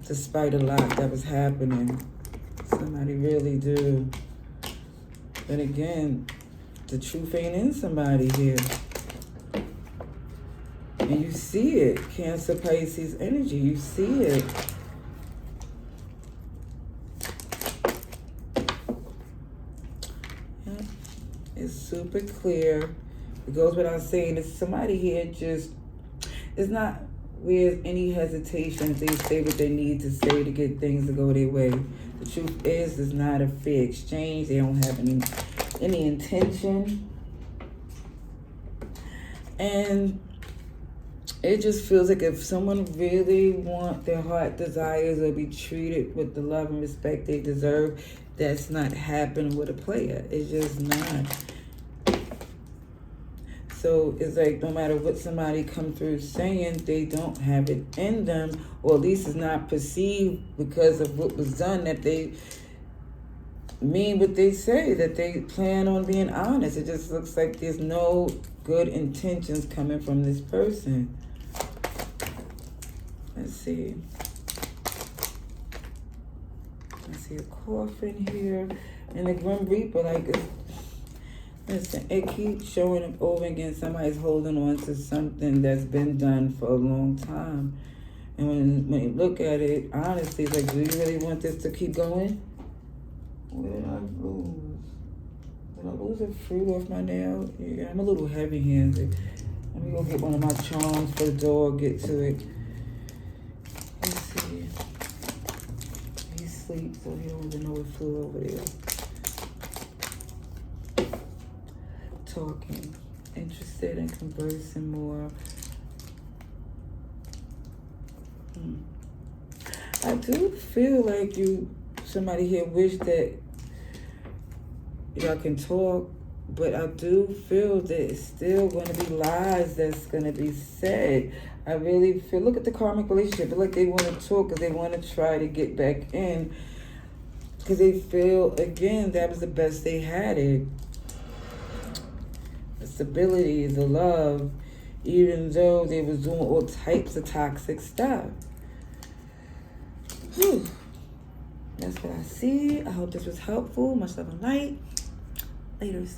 Despite a lot that was happening. Somebody really do. But again, the truth ain't in somebody here. And you see it. Cancer, Pisces energy. You see it. Yeah. It's super clear. It goes without saying. It's somebody here just, it's not with any hesitation. They say what they need to say to get things to go their way. The truth is, it's not a fair exchange. They don't have any intention. And it just feels like if someone really want their heart desires or be treated with the love and respect they deserve, that's not happening with a player. It's just not. So it's like no matter what somebody come through saying, they don't have it in them, or at least it's not perceived because of what was done, that they mean what they say, that they plan on being honest. It just looks like there's no good intentions coming from this person. Let's see. I see a coffin here. And the Grim Reaper, like, listen, it keeps showing up over again. Somebody's holding on to something that's been done for a long time. And when you look at it, honestly, it's like, do you really want this to keep going? What did I lose? Did I lose a fruit off my nail? Yeah, I'm a little heavy-handed. Let me go get one of my charms for the dog, get to it. Let's see. He sleeps, so he don't even know it flew over there. Talking. Interested in conversing more. I do feel like somebody here wish that y'all can talk, but I do feel that it's still going to be lies that's going to be said. I really feel, look at the karmic relationship. I feel like they want to talk because they want to try to get back in, because they feel, again, that was the best they had it. The stability, the love, even though they was doing all types of toxic stuff. Whew. That's what I see. I hope this was helpful. Much love and light. Laters.